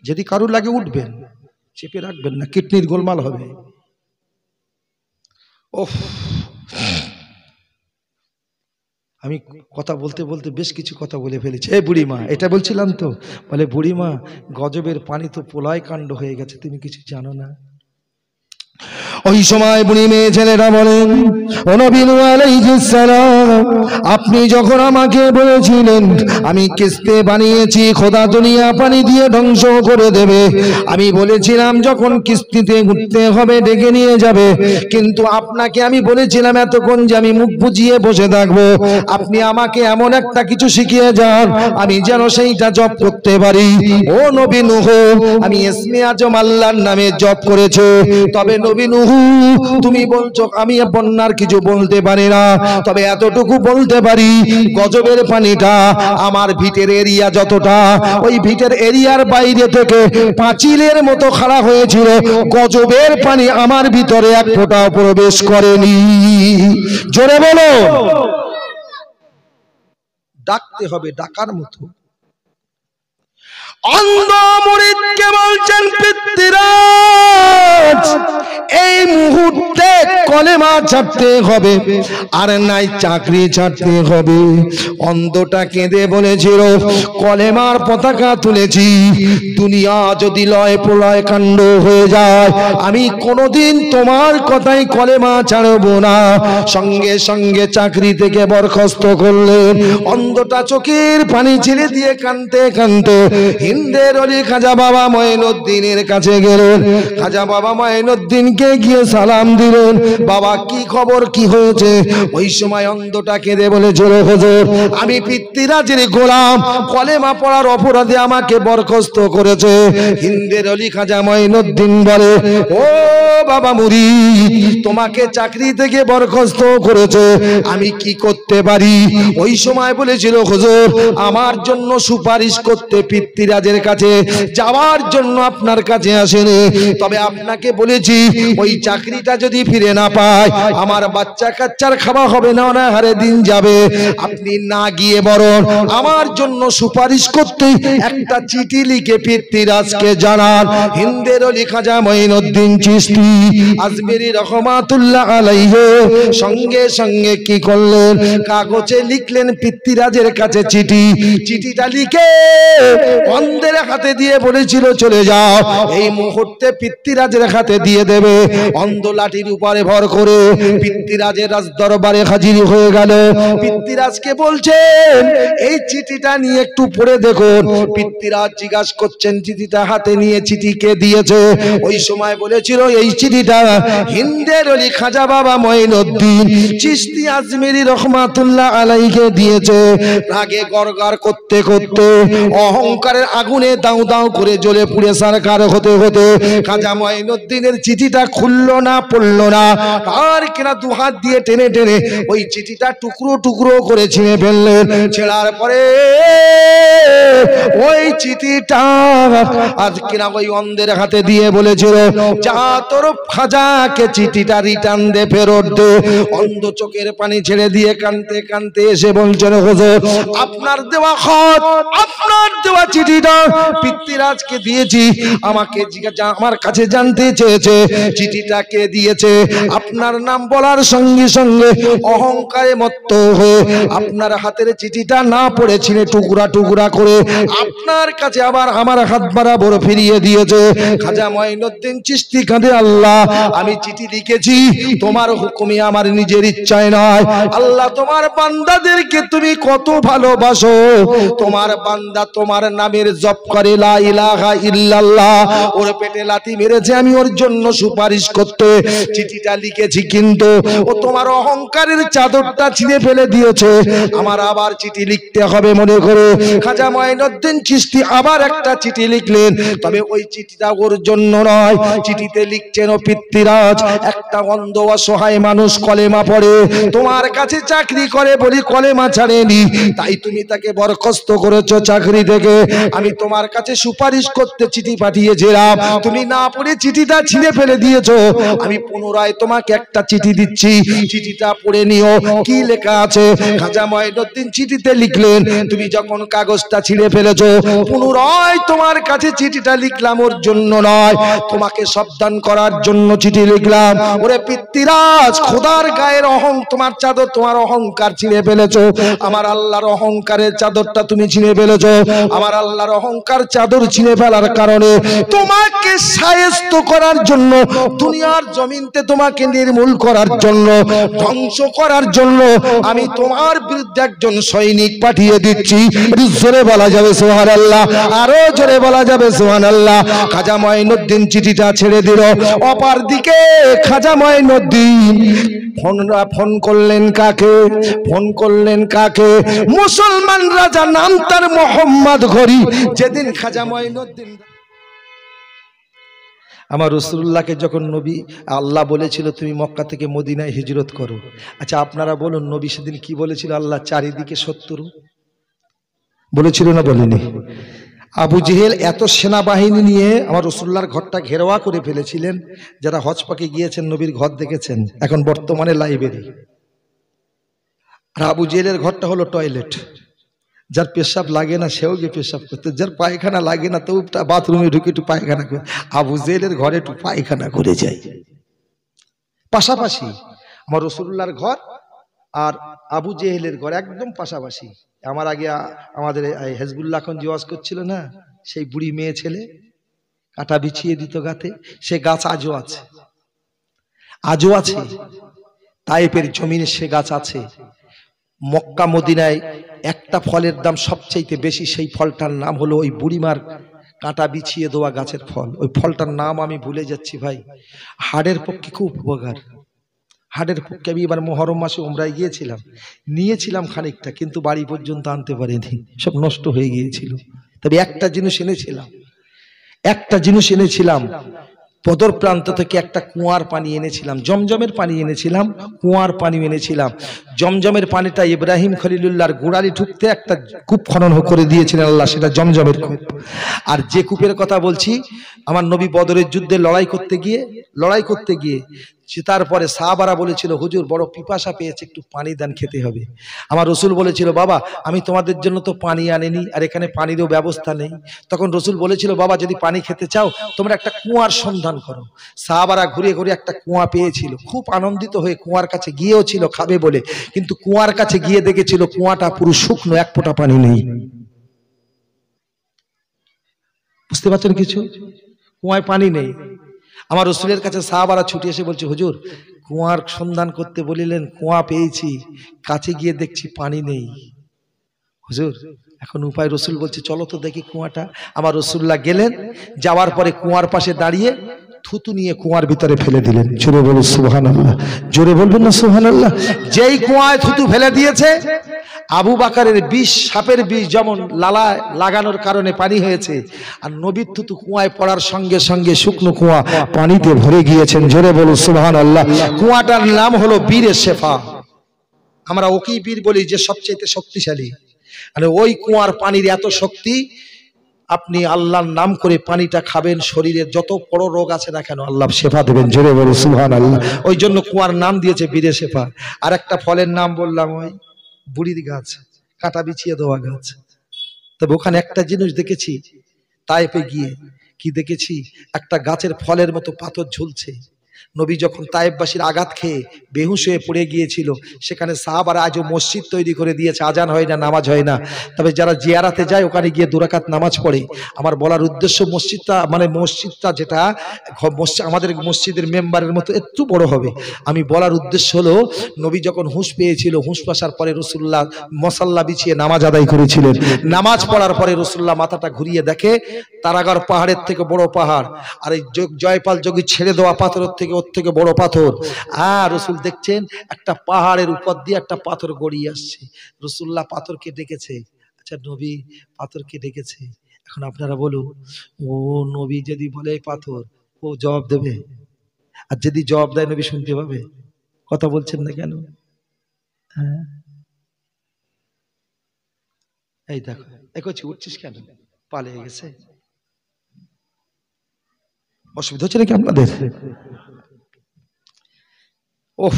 Speaker 1: যদি কারো লাগে উঠবেন, চেপে রাখবেন না, কিডনির গোলমাল হবে। ওহ আমি কথা বলতে বলতে বেশ কিছু কথা বলে ফেলেছি। এই বুড়িমা, এটা বলছিলাম তো, বলে বুড়িমা গজবের পানি তো প্রলয় কাণ্ড হয়ে গেছে, তুমি কিছু জানো না। ওই সময় বুড়ি মেয়ে ছেলেরা বলেন, ও নবী আলাইহিস সালাম, আপনি যখন আমাকে বলেছিলেন আমি কিস্তি বানিয়েছি, খোদা দুনিয়া পানি দিয়ে ধ্বংস করে দেবে, আমি বলেছিলাম যখন কিস্তিতে উঠতে হবে ডেকে নিয়ে যাবে, কিন্তু আপনাকে আমি বলেছিলাম এতক্ষণ যে আমি মুখ বুজিয়ে বসে থাকবো, আপনি আমাকে এমন একটা কিছু শিখিয়ে যান আমি যেন সেইটা জপ করতে পারি। ও নবী নূহ, আমি ইসমে আজম আল্লাহর নামে জপ করেছে, তবে নবী নূহ তুমি বলছো আমি বন্যার কিছু বলতে পারি না, তবে এতটুকু বলতে পারি গজবের পানিটা আমার ভিটের এরিয়া যতটা, ওই ভিটের এরিয়ার বাইরে থেকে পাঁচিলের মতো খাড়া হয়েছিল, গজবের পানি আমার ভিতরে এক ফোঁটাও প্রবেশ করেনি। জোরে বলো। ডাকতে হবে ডাকার মতো। অন্ধ মুরিদকে বলছেন পিতৃরাজ এই মুহূর্তে কলেমা ছাড়তে হবে, আর নাই চাকরি ছাড়তে হবে। অন্ধটা কেঁদে বলেছিল কলেমার পতাকা তুলেছি, দুনিয়া যদি লয় প্রলয় কাণ্ড হয়ে যায় আমি কোনোদিন তোমার কথাই কলেমা ছাড়বো না। সঙ্গে সঙ্গে চাকরি থেকে বরখাস্ত করলেন। অন্ধটা চোখের পানি ছেড়ে দিয়ে কাঁদতে কাঁদতে হিন্দের অলি খাজা বাবা মঈনুদ্দিনের কাছে গেলেন। খাজা বাবা মঈনুদ্দিনকে গিয়ে সালাম দিলেন। বাবা কি খবর, কি হয়েছে? ওই সময় অন্ধটা কেঁদে বলেছিল হুজুর আমি পিতৃরাজের গোলাম, কলেমা পড়ার অপরাধে আমাকে বরখাস্ত করেছে। হিন্দের অলি খাজা মঈনুদ্দিন বলে ও বাবা মুরিদ, তোমাকে চাকরি থেকে বরখাস্ত করেছে, আমি কি করতে পারি? ওই সময় বলেছিল হুজুর আমার জন্য সুপারিশ করতে পিতৃরাজের কাছে যাওয়ার জন্য আপনার কাছে আসেনি, তবে আপনাকে বলেছি ওই চাকরিটা যদি ফিরে না পায় আমার বাচ্চা কাচ্চার খাওয়া হবে না, অনাহারে দিন যাবে। আপনি না গিয়ে বরং আমার জন্য সুপারিশ করতে একটা চিঠি লিখে পিতৃরাজকে জানান। হিন্দের অলি খাজা মঈনুদ্দিন চিশতি আজমেরি রহমাতুল্লাহ আলাইহি সঙ্গে সঙ্গে কি করলেন, কাগজে লিখলেন পিতৃরাজের কাছে চিঠি। চিঠিটা লিখে অন্ধের হাতে দিয়ে বলেছিল চলে যাও, এই মুহূর্তে পিতৃরাজের হাতে দিয়ে দেবে। অন্ধ লাঠির উপরে ভর করে পিতৃরাজের রাজ দরবারে হাজির হয়ে গেল। পিতৃরাজকে বলছেন এই চিঠিটা নিয়ে একটু পড়ে দেখুন। পিতৃরাজ জিজ্ঞাসা করছেন চিঠিটা হাতে নিয়ে চিঠি কে দিয়েছে? ওই সময় বলেছিল এই চিঠিটা হিন্দের অলি খাজা বাবা মঈনুদ্দিন চিশতি আজমেরি রহমাতুল্লাহ আলাইহিকে দিয়েছে। রাগে গড়গড় করতে করতে অহংকারের আগুনে দাউ দাউ করে জ্বলে পুড়ে সারকার হতে হতে খাজা মঈনুদ্দিনের চিঠিটা খুললো না, পড়লো না, আর কিনা দু হাত দিয়ে টেনে টেনে ওই চিঠিটা টুকরো টুকরো করে ছিঁড়ে ফেললেন। ছেড়ার পরে ওই চিঠিটা আজ কিনা ওই অন্ধের হাতে দিয়ে বলেছিল যা তোর খাজাকে চিঠিটা রিটার্ন দে, ফেরত দে। অন্ধ চোখের পানি ছেড়ে দিয়ে কাঁদতে কাঁদতে এসে বলছেন হুজুর আপনার দেওয়া খত, আপনার দেওয়া চিঠিটা পিতৃরাজকে দিয়েছি, আমাকে আমার কাছে জানতে চেয়েছে চিঠিটা কে দিয়েছে। আপনার নাম বলার সঙ্গে সঙ্গে অহংকারে মত্ত হয়ে আপনার হাতের চিঠিটা না পড়ে ছিঁড়ে টুকরা টুকরা করে আপনার কাছে আবার আমার হাত বরাবর ফিরিয়ে দিয়েছে। খাজা মঈনুদ্দিন চিশতি কাঁদে আল্লাহ আমি চিঠি লিখেছি তোমার হুকুমে, আমার নিজের ইচ্ছায় নয়। আল্লাহ তোমার বান্দাদেরকে তুমি কত ভালোবাসো, তোমার বান্দা তোমার নামের জপ করে লা ইলাহা ইল্লাল্লাহ, ওর পেটে লাথি মেরেছে আমি ওর জন্য সুপারিশ করতে চিঠিটা লিখেছি, কিন্তু ও তোমার অহংকারের চাদরটা ছিঁড়ে ফেলে দিয়েছে, আমার আবার চিঠি লিখতে হবে মনে করে খাজা মঈনুদ্দিন চিশতি আবার একটা চিঠি লিখলেন। তবে ওই চিঠিটা ওর জন্য নয়, চিঠিতে লিখছেন ও পিতৃরাজ একটা অন্ধ অসহায় মানুষ কলেমা পড়ে তোমার কাছে চাকরি করে বলি কলেমা ছাড়েনি, তাই তুমি তাকে বরখাস্ত করেছো চাকরি থেকে। আমি তোমার কাছে সুপারিশ করতে চিঠি পাঠিয়েছিলাম, তুমি না পড়ে চিঠিটা ছিঁড়ে ফেলে দিয়েছো। আমি পুনরায় তোমাকে একটা চিঠি দিচ্ছি, চিঠিটা পড়ে নিও কি লেখা আছে। খাজা মঈনুদ্দিন চিঠিতে লিখলেন তুমি যখন কাগজটা ছিঁড়ে ফেলেছো পুনরায় তোমার কাছে চিঠিটা লিখলাম ওর জন্য নয়, তোমাকে সাবধান করার জন্য চিঠি লিখলাম। ওরে পিতৃরাজ খোদার গায়ের তোমার চাদর, তোমার অহংকার ছিঁড়ে ফেলেছো, আমার আল্লাহর অহংকারের চাদরটা তুমি ছিঁড়ে ফেলেছো। আমার আল্লাহর অহংকার চাদর ছিঁড়ে ফেলার কারণে তোমাকে শায়েস্ত করার জন্য, দুনিয়ার জমিনতে তোমাকে নির্মূল করার জন্য, ধ্বংস করার জন্য আমি তোমার বিরুদ্ধে একজন সৈনিক পাঠিয়ে দিচ্ছি। জোরে বলা যাবে সুবহানাল্লাহ, আরো জোরে বলা যাবে সুবহানাল্লাহ। খাজা মঈনুদ্দিন চিঠিটা ছেড়ে দিল। অপর দিকে খাজা মঈনুদ্দিন ফোন করলেন কাকে? ফোন করলেন কাকে? মুসলমান রাজা নাম তার মোহাম্মদ ঘড়ি। যেদিন খাজা মঈনুদ্দিন আমার রাসূলুল্লাহকে যখন নবী আল্লাহ বলেছিল তুমি মক্কা থেকে মদিনায় হিজরত করো, আচ্ছা আপনারা বলুন নবী সেদিন কি বলেছিল? আল্লাহ চারিদিকে শত্রু বলেছিল না বলেনি? আবু জেহেল এত সেনাবাহিনী নিয়ে আমার রাসূলুল্লাহর ঘরটা ঘেরাওয়া করে ফেলেছিলেন। যারা হজ পাকে গিয়েছেন নবীর ঘর দেখেছেন, এখন বর্তমানে লাইব্রেরি। আর আবু জেহেলের ঘরটা হলো টয়লেট। যার পেশাব লাগে না সেও গিয়ে পেশাব করতে, যার পায়খানা লাগে না তো বাথরুমে ঢুকে একটু পায়খানা করে। আবু জেহেলের ঘরে একটু পায়খানা করে যায়। পাশাপাশি আমার রাসূলুল্লাহর ঘর আর আবু জেহেলের ঘর একদম পাশাপাশি। আমার আগে আমাদের হেজবুল্লাহ এখন জিওয়াজ করছিল না, সেই বুড়ি মেয়ে ছেলে কাটা বিছিয়ে দিত গাতে, সে গাছ আজও আছে, আজও আছে। তায়েফের জমিনে সে গাছ আছে। মক্কা মদিনায় একটা ফলের দাম সবচেয়ে বেশি, সেই ফলটার নাম হলো ওই বুড়িমার কাঁটা বিছিয়ে দেওয়া গাছের ফল। ওই ফলটার নাম আমি ভুলে যাচ্ছি ভাই। হাড়ের পক্ষে খুব উপকার, হাড়ের পক্ষে। আমি এবার মুহররম মাসে উমরায় গিয়েছিলাম, নিয়েছিলাম খানিকটা, কিন্তু বাড়ি পর্যন্ত আনতে পারিনি, সব নষ্ট হয়ে গিয়েছিল। তবে একটা জিনিস এনেছিলাম, বদর প্রান্ত থেকে একটা কুয়ার পানি এনেছিলাম, জমজমের পানি এনেছিলাম, কুয়ার পানি এনেছিলাম। জমজমের পানিটা ইব্রাহিম খলিলুল্লাহর গোড়ালি ঢুকতে একটা কূপ খনন করে দিয়েছিলেন আল্লাহ, সেটা জমজমের কূপ। আর যে কূপের কথা বলছি, আমার নবী বদরের যুদ্ধে লড়াই করতে গিয়ে তারপরে সাহাবারা বলেছিল হুজুর বড় পিপাসা পেয়েছে, একটু পানি দেন, খেতে হবে। আমার রসুল বলেছিল বাবা আমি তোমাদের জন্য তো পানি আনিনি, আর এখানে পানিরও ব্যবস্থা নেই। তখন রসুল বলেছিল বাবা যদি পানি খেতে চাও তোমরা একটা কুয়ার সন্ধান করো। সাহাবারা ঘুরে ঘুরে একটা কুয়া পেয়েছিল, খুব আনন্দিত হয়ে কুয়ার কাছে গিয়েও ছিল খাবে বলে, কিন্তু কুয়ার কাছে গিয়ে দেখেছিল কুয়াটা পুরো শুকনো, এক ফোঁটা পানি নেই। বুঝতে পারছেন কিছু? কুয়ায় পানি নেই। আমার রসুলের কাছে সাহাবারা ছুটে এসে বলছে হুজুর কুয়ার সন্ধান করতে বলিলেন, কুয়া পেয়েছি, কাছে গিয়ে দেখছি পানি নেই। হুজুর এখন উপায়? রসুল বলছে চলো তো দেখি কুয়াটা। আমার রসুল্লাহ গেলেন, যাওয়ার পরে কুয়ার পাশে দাঁড়িয়ে থুতু নিয়ে কুয়ার ভিতরে ফেলে দিলেন। জোরে বলো সুবহানাল্লাহ, জোরে বলবেন না সুবহানাল্লাহ। যেই কুয়ায় থুতু ফেলে দিয়েছে, আবু বাকারের বিষ, সাপের বিষ যেমন লাগানোর কারণে পানি হয়েছে, আর নবীর থুতু কুয়ায় পড়ার সঙ্গে সঙ্গে শুকনো কুয়া পানিতে ভরে গিয়েছেন। জোরে বলো সুবহানাল্লাহ। কুয়াটার নাম হলো বীরে শেফা। আমরা ওকেই বীর বলি যে সবচেয়ে শক্তিশালী। মানে ওই কুয়ার পানির এত শক্তি, আপনি আল্লাহর নাম করে পানিটা খাবেন, শরীরের যত বড় রোগ আছে না কেন আল্লাহ শেফা দেবেন। জোরে বলো সুবহানাল্লাহ। ওই জন্য কুয়ার নাম দিয়েছে বীরে শেফা। আর একটা ফলের নাম বললাম ওই বুড়ির গাছ, কাঁটা বিছিয়ে দেওয়া গাছ। তবে ওখানে একটা জিনিস দেখেছি, তায়েফে গিয়ে কি দেখেছি, একটা গাছের ফলের মতো পাথর ঝুলছে। নবী যখন তায়েফবাসীর আঘাত খেয়ে বেহুশ হয়ে পড়ে গিয়েছিল, সেখানে সাহাবারা আজও মসজিদ তৈরি করে দিয়েছে, আজান হয় না, নামাজ হয় না। তবে যারা জিয়ারাতে যায় ওখানে গিয়ে 2 রাকাত নামাজ পড়ে। আমার বলার উদ্দেশ্য মসজিদটা যেটা আমাদের মসজিদের মেম্বারের মতো একটু বড় হবে। আমি বলার উদ্দেশ্য হলো নবী যখন হুঁশ পেয়েছিল, হুঁশ পাসার পরে রাসূলুল্লাহ মসল্লা বিছিয়ে নামাজ আদায় করেছিলেন। নামাজ পড়ার পরে রাসূলুল্লাহ মাথাটা ঘুরিয়ে দেখে তারাগড় পাহাড়ের থেকে বড় পাহাড়, আর এই জয়পাল যোগী ছেড়ে দেওয়া পাথরের থেকে ওর থেকে বড় পাথর। আর রাসূল দেখছেন একটা পাহাড়ের উপর দিয়ে একটা পাথর গড়িয়ে আসছে। রাসূলুল্লাহ পাথরকে ডেকেছে। আচ্ছা নবী পাথরকে ডেকেছে, এখন আপনারা বলুন ও নবী যদি বলে পাথর, ও জবাব দেবে? আর যদি জবাব দেয় নবী শুনতে পাবে? কথা বলছেন না কেন? হ্যাঁ এই দেখো একছি, উঠছিস কেন? পালিয়ে গেছে? অসুবিধা হচ্ছে নাকি আপনাদের? ওফ,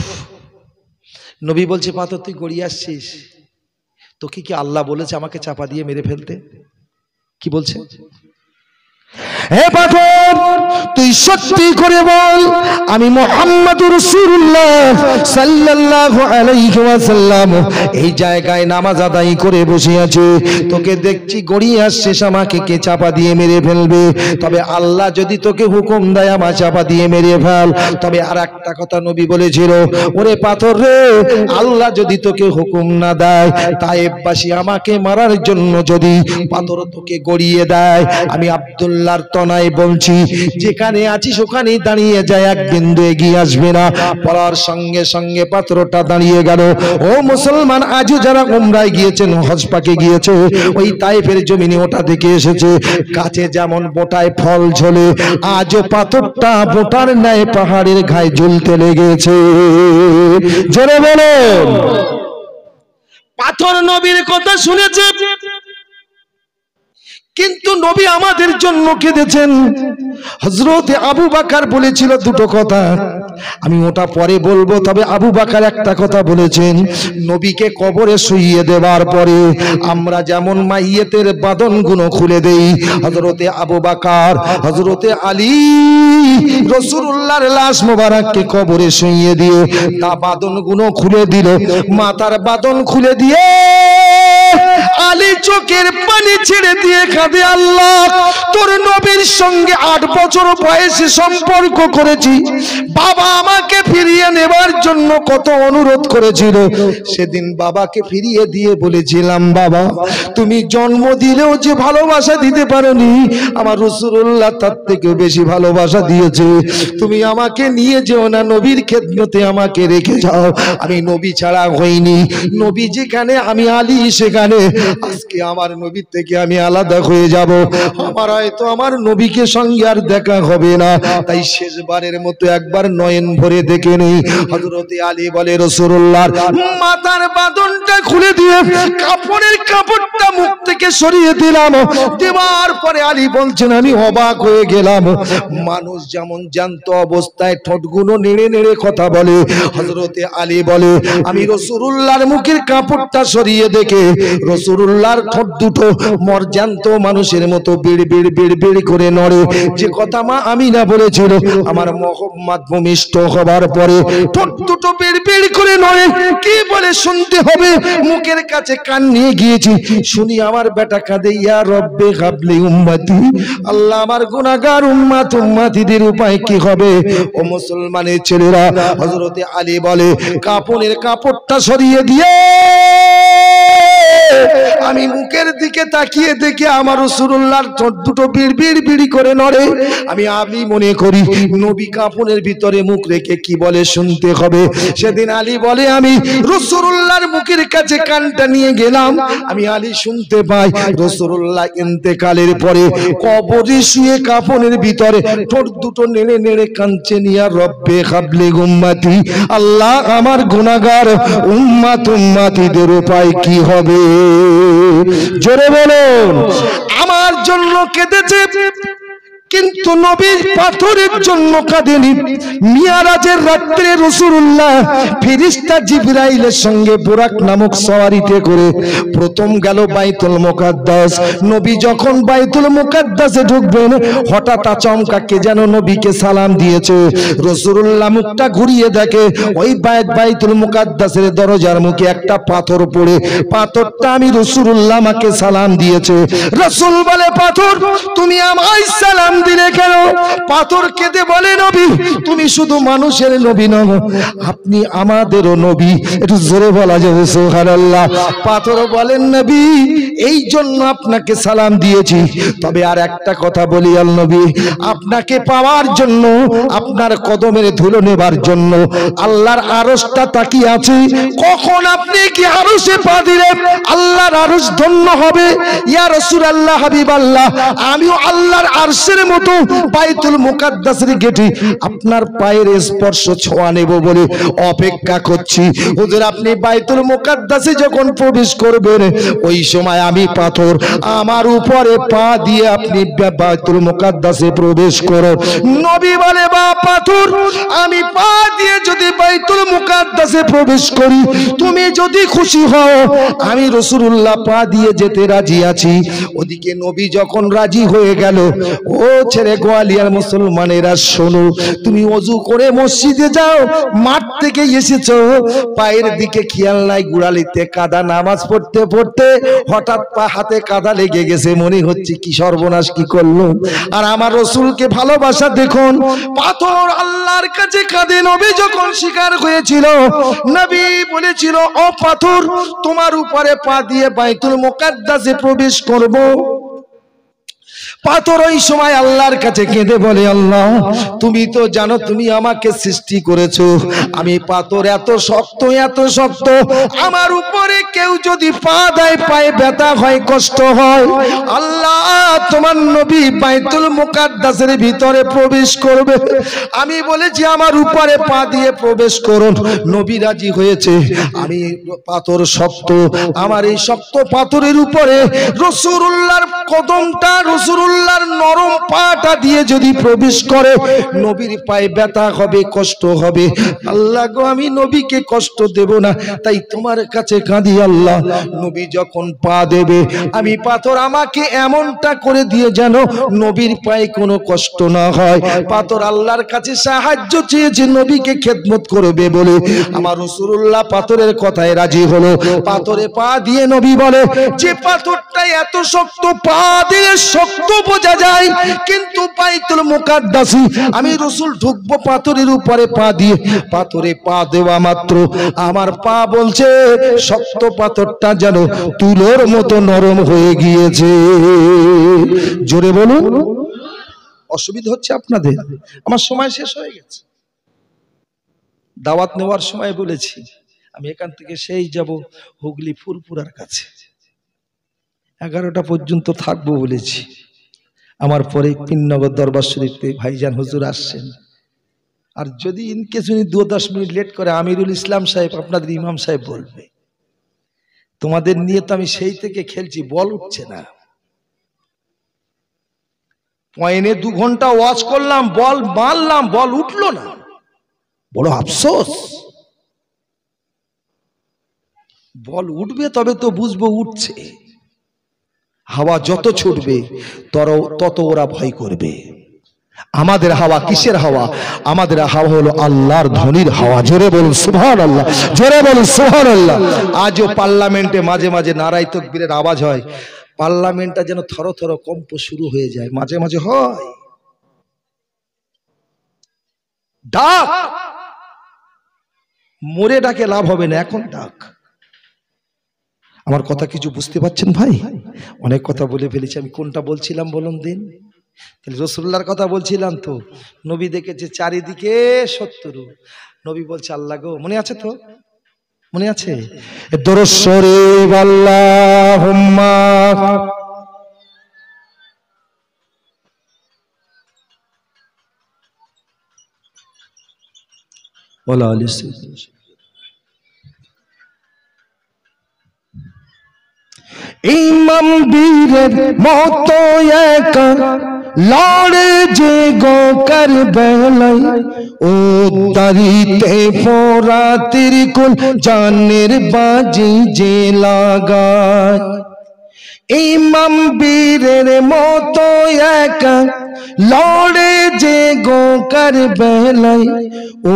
Speaker 1: নবী বলছে পাথর তুই গড়িয়ে আসছিস, তোকে কি আল্লাহ বলেছে আমাকে চাপা দিয়ে মেরে ফেলতে? কি বলছে? হে পাথর তুই সত্যি করে বল আমি মুহাম্মদুর রাসূলুল্লাহ সাল্লাল্লাহু আলাইহি ওয়াসাল্লাম এই জায়গায় নামাজ আদায় করে বসে আছি, তোকে দেখছি গড়িয়ে আসছিস, আমাকে কে চাপা দিয়ে মেরে ফেলবে? তবে আল্লাহ যদি তোকে হুকুম দেয় আমার চাপা দিয়ে মেরে ফেল। তবে আর একটা কথা নবী বলেছিল, ওরে পাথর রে, আল্লাহ যদি তোকে হুকুম না দেয়, তায়েফবাসী আমাকে মারার জন্য যদি পাথর তোকে গড়িয়ে দেয়, আমি আব্দুল্লাহর তনায় বলছি যেখানে আছিস ওখানেই দাঁড়িয়ে যায়, একদিন বিন্দু এগিয়ে আসবে না। বলার সঙ্গে সঙ্গে পাথরটা দাঁড়িয়ে গেল। ও মুসলমান, আজও যারা উমরায় গিয়েছেন, হজ পাকে গিয়েছে, ওই তাইফের জমিনে ওটা দেখে এসেছে। গাছে যেমন বোটায় ফল ঝোলে, আজও পাথরটা বোটার ন্যায় পাহাড়ের গায়ে ঝুলতে লেগেছে। জোরে বলো। পাথর নবীর কথা শুনেছে, কিন্তু নবী আমাদের জন্য কেঁদেছেন। হযরত আবু বকর বলেছিল দুটো কথা, আমি ওটা পরে বলবো, তবে আবু বকর একটা কথা বলেছেন। নবীকে কবরে শুইয়ে দেওয়ার পরে আমরা যেমন মাইয়েতের বাঁধনগুলো খুলে দেই, হযরতে আবু বকর, হযরতে আলী রাসূলুল্লাহর লাশ মোবারককে কবরে শুইয়ে দিয়ে তা বাঁধনগুলো খুলে দিল। মাথার বাঁধন খুলে দিয়ে আলী চোখের পানি ছেড়ে দিয়ে কাঁদে, আল্লাহ তোর নবীর সঙ্গে 8 বছর বয়সে সম্পর্ক করেছি, বাবা আমাকে ফিরিয়ে নেবার জন্য কত অনুরোধ করেছিল। সেদিন বাবাকে ফিরিয়ে দিয়ে বলেছিলাম, বাবা তুমি জন্ম দিলেও যে ভালোবাসা দিতে পারোনি, আমার রাসূলুল্লাহ তার থেকেও বেশি ভালোবাসা দিয়েছে। তুমি আমাকে নিয়ে যেও না, নবীর খেদমতে আমাকে রেখে যাও। আমি নবী ছাড়া হইনি, নবী যেখানে আমি আলী সেখানে। আজকে আমার নবীর থেকে আমি আলাদা হয়ে যাব, আমার হয়তো আমার নবীকে সঙ্গে আর দেখা হবে না। তাই শেষবারের মতো একবার নয়ন ভরে দেখে নেই। হযরতে আলী বলে, রাসূলুল্লাহর মাথার বাঁধনটা খুলে দিয়ে কাপড়ের কাপড়টা মুখ থেকে সরিয়ে দিলাম। দেওয়ার পরে আলী বলছেন, আমি অবাক হয়ে গেলাম। মানুষ যেমন জ্যান্ত অবস্থায় ঠোঁটগুলো নেড়ে নেড়ে কথা বলে, হযরতে আলী বলে, আমি রাসূলুল্লাহর মুখের কাপড়টা সরিয়ে দেখে রাসূলুল্লাহর ঠোঁট দুটো মরজান্ত মানুষের মতো বিড় বিড় বিড় বিড় করে নড়ে। যে কথা মা আমিনা বলেছিল, আমার মুহাম্মদ ভূমিষ্ঠ হবার পরে ঠোঁট দুটো বিড় বিড় করে নড়ে। কি বলে শুনতে হবে, মুখের কাছে কান নিয়ে গিয়েছি, শুনি আমার বেটা কাঁদে, ইয়া রব্বে হাবলি উম্মতি, আল্লাহ আমার গুনাহগার উম্মত উম্মতিদের উপায় কি হবে? ও মুসলমানের ছেলেরা, হযরতে আলী বলে, কাপড়ের কাপড়টা সরিয়ে দিয়ে আমি মুখের দিকে তাকিয়ে দেখি আমার রাসূলুল্লাহর ঠোঁট দুটো বিড় বিড় বিড়ি করে নড়ে। আমি আলী মনে করি নবী কাপড়ের ভিতরে মুখ রেখে কি বলে শুনতে হবে। সেদিন আলী বলে, আমি রাসূলুল্লাহর মুখের কাছে কানটা নিয়ে গেলাম, আমি আলী শুনতে পাই রাসূলুল্লাহ ইন্তেকালের পরে কবরে শুয়ে কাপড়ের ভিতরে ঠোঁট দুটো নেড়ে নেড়ে কাঁদছেন, ইয়া রব্বে হাবলি উম্মতি, আল্লাহ আমার গুনাহগার উম্মত উম্মতিদের উপায় কি হবে? জোরে বলুন। আমার জন্য কেঁদেছে, কিন্তু নবীর পাথরের জন্য কাঁদেনি। মিয়ারাজের রাত্রে রাসূলুল্লাহ ফেরেশতা জিবরাইলের সঙ্গে বুরাক নামক সওয়ারিতে করে প্রথম গেল বাইতুল মুকাদ্দাস। নবী যখন বাইতুল মুকাদ্দাসে ঢুকবেন, হঠাৎ আচমকা কে যেন নবীকে সালাম দিয়েছে। রাসূলুল্লাহ মুখটা ঘুরিয়ে দেখে, ওই বাইতুল মুকাদ্দাসের দরজার মুখে একটা পাথর পড়ে, পাথরটা আমি রাসূলুল্লাহ আমাকে সালাম দিয়েছে। রাসূল বলে, পাথর তুমি আমায় সালাম দিলে কেন? পাথর কেঁদে বলে, নবী তুমি শুধু মানুষের নবী নও, আপনি আমাদেরও নবী। একটু জোরে বলা যাবে সুবহানাল্লাহ। পাথর বলেন, নবী এই জন্য আপনাকে সালাম দিয়েছি, তবে আর একটা কথা বলি, আল নবী আপনাকে পাওয়ার জন্য, আপনার কদমের ধুলো নেবার জন্য আল্লাহর আরশটা তাকিয়ে আছে। কখন আপনি কি আরশে পা দিলে আল্লাহর আরশ ধন্য হবে। ইয়া রাসূলুল্লাহ, হাবিবাল্লাহ, আমিও আল্লাহর আরশের মতো বাইতুল মুকাদ্দাসের গেটে আপনার পায়ের স্পর্শ ছোঁয়া নেব বলে অপেক্ষা করছি। হুজুর আপনি বাইতুল মুকাদ্দাসে যখন প্রবেশ করবেন, ওই সময় আমি পাথর আমার উপরে পা দিয়ে আপনি বাইতুল মুকাদ্দাসে প্রবেশ করুন। নবী বলে, বা পাথর আমি পা দিয়ে যদি বাইতুল মুকাদ্দাসে প্রবেশ করি, তুমি যদি খুশি হও, আমি রাসূলুল্লাহ পা দিয়ে যেতে রাজি আছি। ওদিকে নবী যখন রাজি হয়ে গেল, ও ছেড়ে গোয়ালিয়ার মুসলমানেরা শোনো, তুমি ওযু করে মসজিদে যাও, মাঠ থেকে এসেছো, পায়ের দিকে খেয়াল নাই, গুড়ালিতে কাদা, নামাজ পড়তে পড়তে হঠাৎ পা হাতে কাদা লেগে গেছে, মনে হচ্ছে কি সর্বনাশ কি করলো। আর আমার রাসূলকে ভালোবাসা দেখুন, পাথর আল্লাহর কাছে কাঁদে। নবী যখন শিকার হয়েছিল, নবী বলেছিল, ও পাথর তোমার উপরে পা দিয়ে বাইতুল মুকাদ্দাসে প্রবেশ করব। পাথর ওই সময় আল্লাহর কাছে কেঁদে বলে, আল্লাহ তুমি তো জানো তুমি আমাকে সৃষ্টি করেছো, আমি পাথর এত শক্ত এত শক্ত, আমার উপরে কেউ যদি পা দেয় পায়ে ব্যথা হয় কষ্ট হয়। আল্লাহ তোমার নবী বাইতুল মুকাদ্দাসের ভিতরে প্রবেশ করবে, আমি বলেছি আমার উপরে পা দিয়ে প্রবেশ করুন। নবী রাজি হয়েছে। আমি পাথর শক্ত, আমার এই শক্ত পাথরের উপরে রাসূলুল্লাহর কদমটা রাসূলুল্লাহর নরম পাটা দিয়ে যদি প্রবেশ করে নবীর পায়ে ব্যথা হবে কষ্ট হবে। আল্লাহ গো আমি নবীকে কষ্ট দেব না, তাই তোমার কাছে কাঁদি আল্লাহ। নবী যখন পা দেবে আমি পাথর আমাকে এমনটা করে দিয়ে যেন নবীর পায়ে কোনো কষ্ট না হয়। পাথর আল্লাহর কাছে সাহায্য চেয়েছে নবীকে খেদমত করবে বলে। আমার রাসূলুল্লাহ পাথরের কথায় রাজি হলো। পাথরে পা দিয়ে নবী বলে যে পাথরটা এত শক্ত, পা দিলে শক্ত বোঝা যায়, কিন্তু বাইতুল মুকাদ্দাসে আমি রাসূল ঢুকবো পাথরের উপরে পা দিয়ে। পাথরে পা দেওয়া মাত্র আমার পা বলছে শক্ত পাথরটা যেন তুলোর মতো নরম হয়ে গিয়েছে। জোরে বলুন। অসুবিধা হচ্ছে আপনাদের? আমার সময় শেষ হয়ে গেছে। দাওয়াত নেওয়ার সময় বলেছি আমি এখান থেকে সেই যাব হুগলি ফুরপুরার কাছে, 11টা পর্যন্ত থাকবো বলেছি। আমার পরে তিননগর দরবার শরীফে ভাইজান হুজুর আসছেন, আর যদি ইনকেস উনি 2-10 মিনিট লেট করে আমিরুল ইসলাম সাহেব আপনাদের ইমাম সাহেব বলবে তোমাদের নিয়ে তো আমি সেই থেকে খেলছি, বল উঠছে না। পয়েনে 2 ঘন্টা ওয়াচ করলাম, বল মারলাম, বল উঠলো না, বড় আফসোস। বল উঠবে তবে তো বুঝবো উঠছে। হাওয়া যত ছুটবে তত ওরা ভয় করবে। আমাদের হাওয়া কিসের হাওয়া? আমাদের হাওয়া হলো আল্লাহর ধ্বনির হাওয়া। জোরে বলুন সুবহানাল্লাহ, জোরে বলুন সুবহানাল্লাহ। আজও পার্লামেন্টে মাঝে মাঝে নারায়ে তাকবীরের আওয়াজ হয়, পার্লামেন্টটা যেন থরথর কম্প শুরু হয়ে যায়, মাঝে মাঝে হয়। ডাক, মরে ডাকে লাভ হবে না, এখন ডাক। আমার কথা কিছু বুঝতে পারছেন ভাই? অনেক কথা বলে ফেলেছি, আমি কোনটা বলছিলাম বলুন দিন? রাসূলুল্লাহর কথা বলছিলাম তো। নবী দেখেছে চারিদিকে শত্রু, নবী বলছে আল্লাহ গো, মনে আছে তো? মনে আছে? দরুদ শরীফ আল্লাহুম্মা ওয়ালা আলি সাইয়্যিদিনা। ইমাম বীরের মতো একা লড়ে যে গো কারবালায়, ও দাড়িতে ফোরাতের কোন জানের বাজি যে লাগায়। ইমাম বীরের মতো একা লড়ে যে গো কারবালায়, ও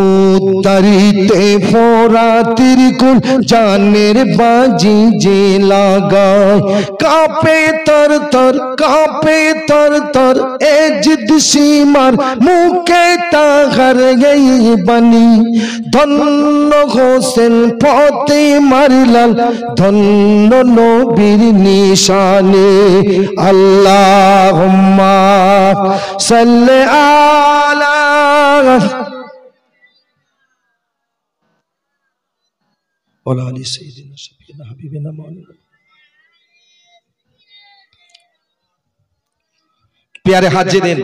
Speaker 1: দাড়িতে ফোরাতের কোন জানের বাজি যে লাগায়। কাঁপে তর তর, কাঁপে তর তর এ জিদ সীমার মুখে তাহার এই বাণী। ধন্য হোসেন ফাতেমার লাল, ধন্য নবীর নিশানে। আল্লাহুম্মা সাল্লি আলা ওয়ালা আলি সাইয়্যিদিনা শাফিনা হাবিবিনা মাওলানা। প্যারে হাজিরিন,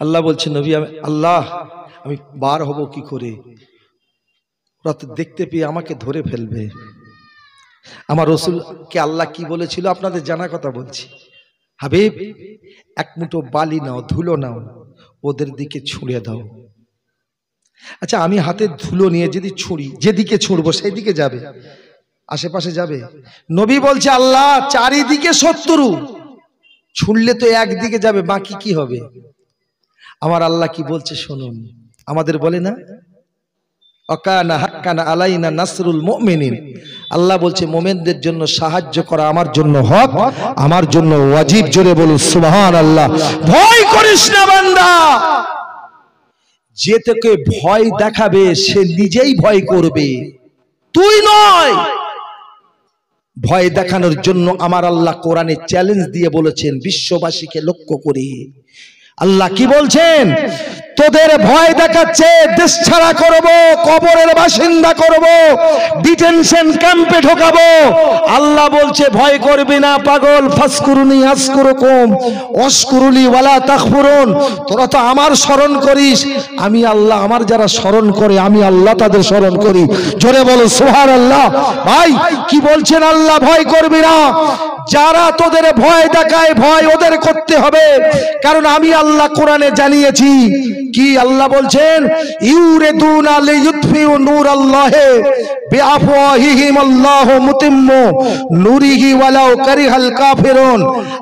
Speaker 1: আল্লাহ বলছেন নবী আল্লাহ আমি বার হব কি করে? ওরা তো দেখতে পেয়ে আমাকে ধরে ফেলবে। আমার রাসূলকে আল্লাহ কি বলেছিল আপনাদের জানা কথা বলছি। হাবিব, এক মুঠো বালি নাও, ধুলো নাও, ওদের দিকে ছুঁড়ে দাও। আচ্ছা আমি হাতে ধুলো নিয়ে যদি ছুঁড়ি, যেদিকে ছুঁড়বো সেই দিকে যাবে, আশেপাশে যাবে? নবী বলছে আল্লাহ চারিদিকে শত্রু, ছুঁড়লে তো একদিকে যাবে, বাকি কি হবে? আমার আল্লাহ কি বলছে শুনুন। আমাদের বলে না ওয়াকানা হাক্কান আলাইনা নাসরুল মুমিনিন, আল্লাহ বলছে মুমিনদের জন্য সাহায্য করা আমার জন্য হক, আমার জন্য ওয়াজিব। জোরে বলুন সুবহানাল্লাহ। ভয় করিস না বান্দা, যে তোকে ভয় দেখাবে সে নিজেই ভয় করবে, তুই নয়। ভয় দেখানোর জন্য আমার আল্লাহ কোরআনে চ্যালেঞ্জ দিয়ে বলেছেন বিশ্ববাসীকে লক্ষ্য করে। আল্লাহ কি বলছেন? তোদের ভয় দেখাচ্ছে, দেশ ছাড়া করব, কবরের বাসিন্দা করব, ডিটেনশন ক্যাম্পে ঢোকাবো। আল্লাহ বলছে ভয় করবি না পাগল, ফাসকুরুনি আসকুরুকুম ওয়াশকুরুলি ওয়ালা তাকফুরুন। তোরা তো আমার স্মরণ করিস, আমি আল্লাহ আমার যারা স্মরণ করে আমি আল্লাহ তাদের স্মরণ করি। জোরে বলো সুবহানাল্লাহ। ভাই কি বলছেন আল্লাহ? ভয় করবি না। যারা তোদের ভয় দেখায় ভয় ওদের করতে হবে, কারণ আমি আল্লাহ কোরআনে জানিয়েছি কি আল্লাহ বলছেন ইউরিদুনা লিইউতফিউ নূরাল্লাহি বিআফওয়াহিহিম আল্লাহু মুতিম্মু নূরিহি ওয়ালাউ কারিহাল কাফিরুন।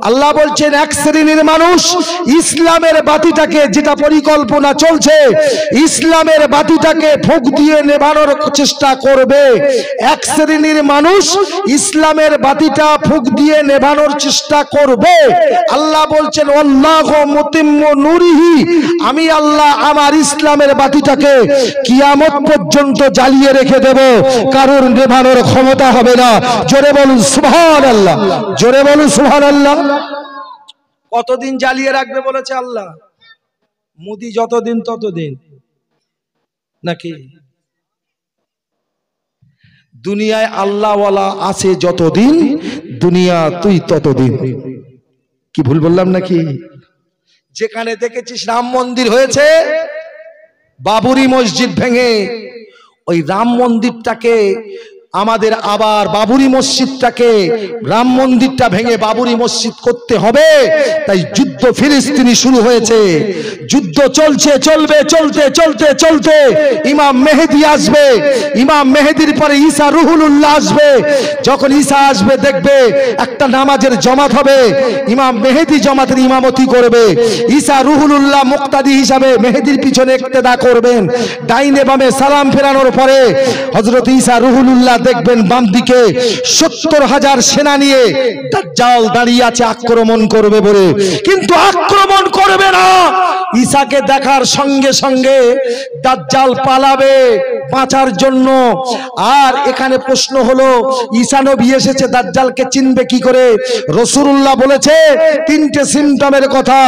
Speaker 1: আল্লাহ বলছেন এক শ্রেণীর মানুষ ইসলামের বাতিটাকে, যেটা পরিকল্পনা চলছে ইসলামের বাতিটাকে ফুঁক দিয়ে নেভানোর চেষ্টা করবে। এক শ্রেণীর মানুষ ইসলামের বাতিটা ফুঁক দিয়ে নেভানোর চেষ্টা করবে। আল্লাহ বলছেন আল্লাহু মুতিম্মু নূরিহি, আমি আল্লাহ আমার ইসলামের বাতিটাকে কিয়ামত পর্যন্ত জ্বালিয়ে রেখে দেব, কারোর নেভানোর ক্ষমতা হবে না। জোরে বলুন সুবহানাল্লাহ, জোরে বলুন সুবহানাল্লাহ। কতদিন জ্বালিয়ে রাখবে বলেছে আল্লাহ? মুদি যতদিন ততদিন নাকি? দুনিয়ায় আল্লাহওয়ালা আছে যতদিন, দুনিয়া তুই ততদিন। কি ভুল বললাম নাকি? যেখানে দেখেছিস রাম মন্দির হয়েছে, বাবরি মসজিদ ভেঙে ওই রাম মন্দিরটাকে আমাদের আবার বাবরি মসজিদটাকে, রাম মন্দিরটা ভেঙে বাবরি মসজিদ করতে হবে। তাই যুদ্ধ ফিলিস্তিনি শুরু হয়েছে, যুদ্ধ চলছে, চলবে, চলতে চলতে চলতে ইমাম মেহেদি আসবে, ইমাম মেহেদির পরে ঈসা রুহুল্লাহ আসবে। যখন ঈসা আসবে দেখবে একটা নামাজের জমাত হবে, ইমাম মেহেদি জমাতের ইমামতি করবে, ঈসা রুহুল্লাহ মুক্তাদি হিসাবে মেহেদির পিছনে ইক্তেদা করবেন। ডাইনে বামে সালাম ফেরানোর পরে হযরত ঈসা রুহুল্লাহ দেখবেন বাম দিকে ৭০,০০০ সেনা নিয়ে দাজ্জাল দাঁড়িয়ে আছে আক্রমণ করবে বলে, কিন্তু আক্রমণ করবে না। ঈসাকে দেখার সঙ্গে সঙ্গে দাজ্জাল পালাবে বাঁচার জন্য। আর এখানে প্রশ্ন হলো ঈসা নবী এসেছে, দাজ্জালকে চিনবে কি করে? রাসূলুল্লাহ বলেছে তিনটে সিম্পটমের কথা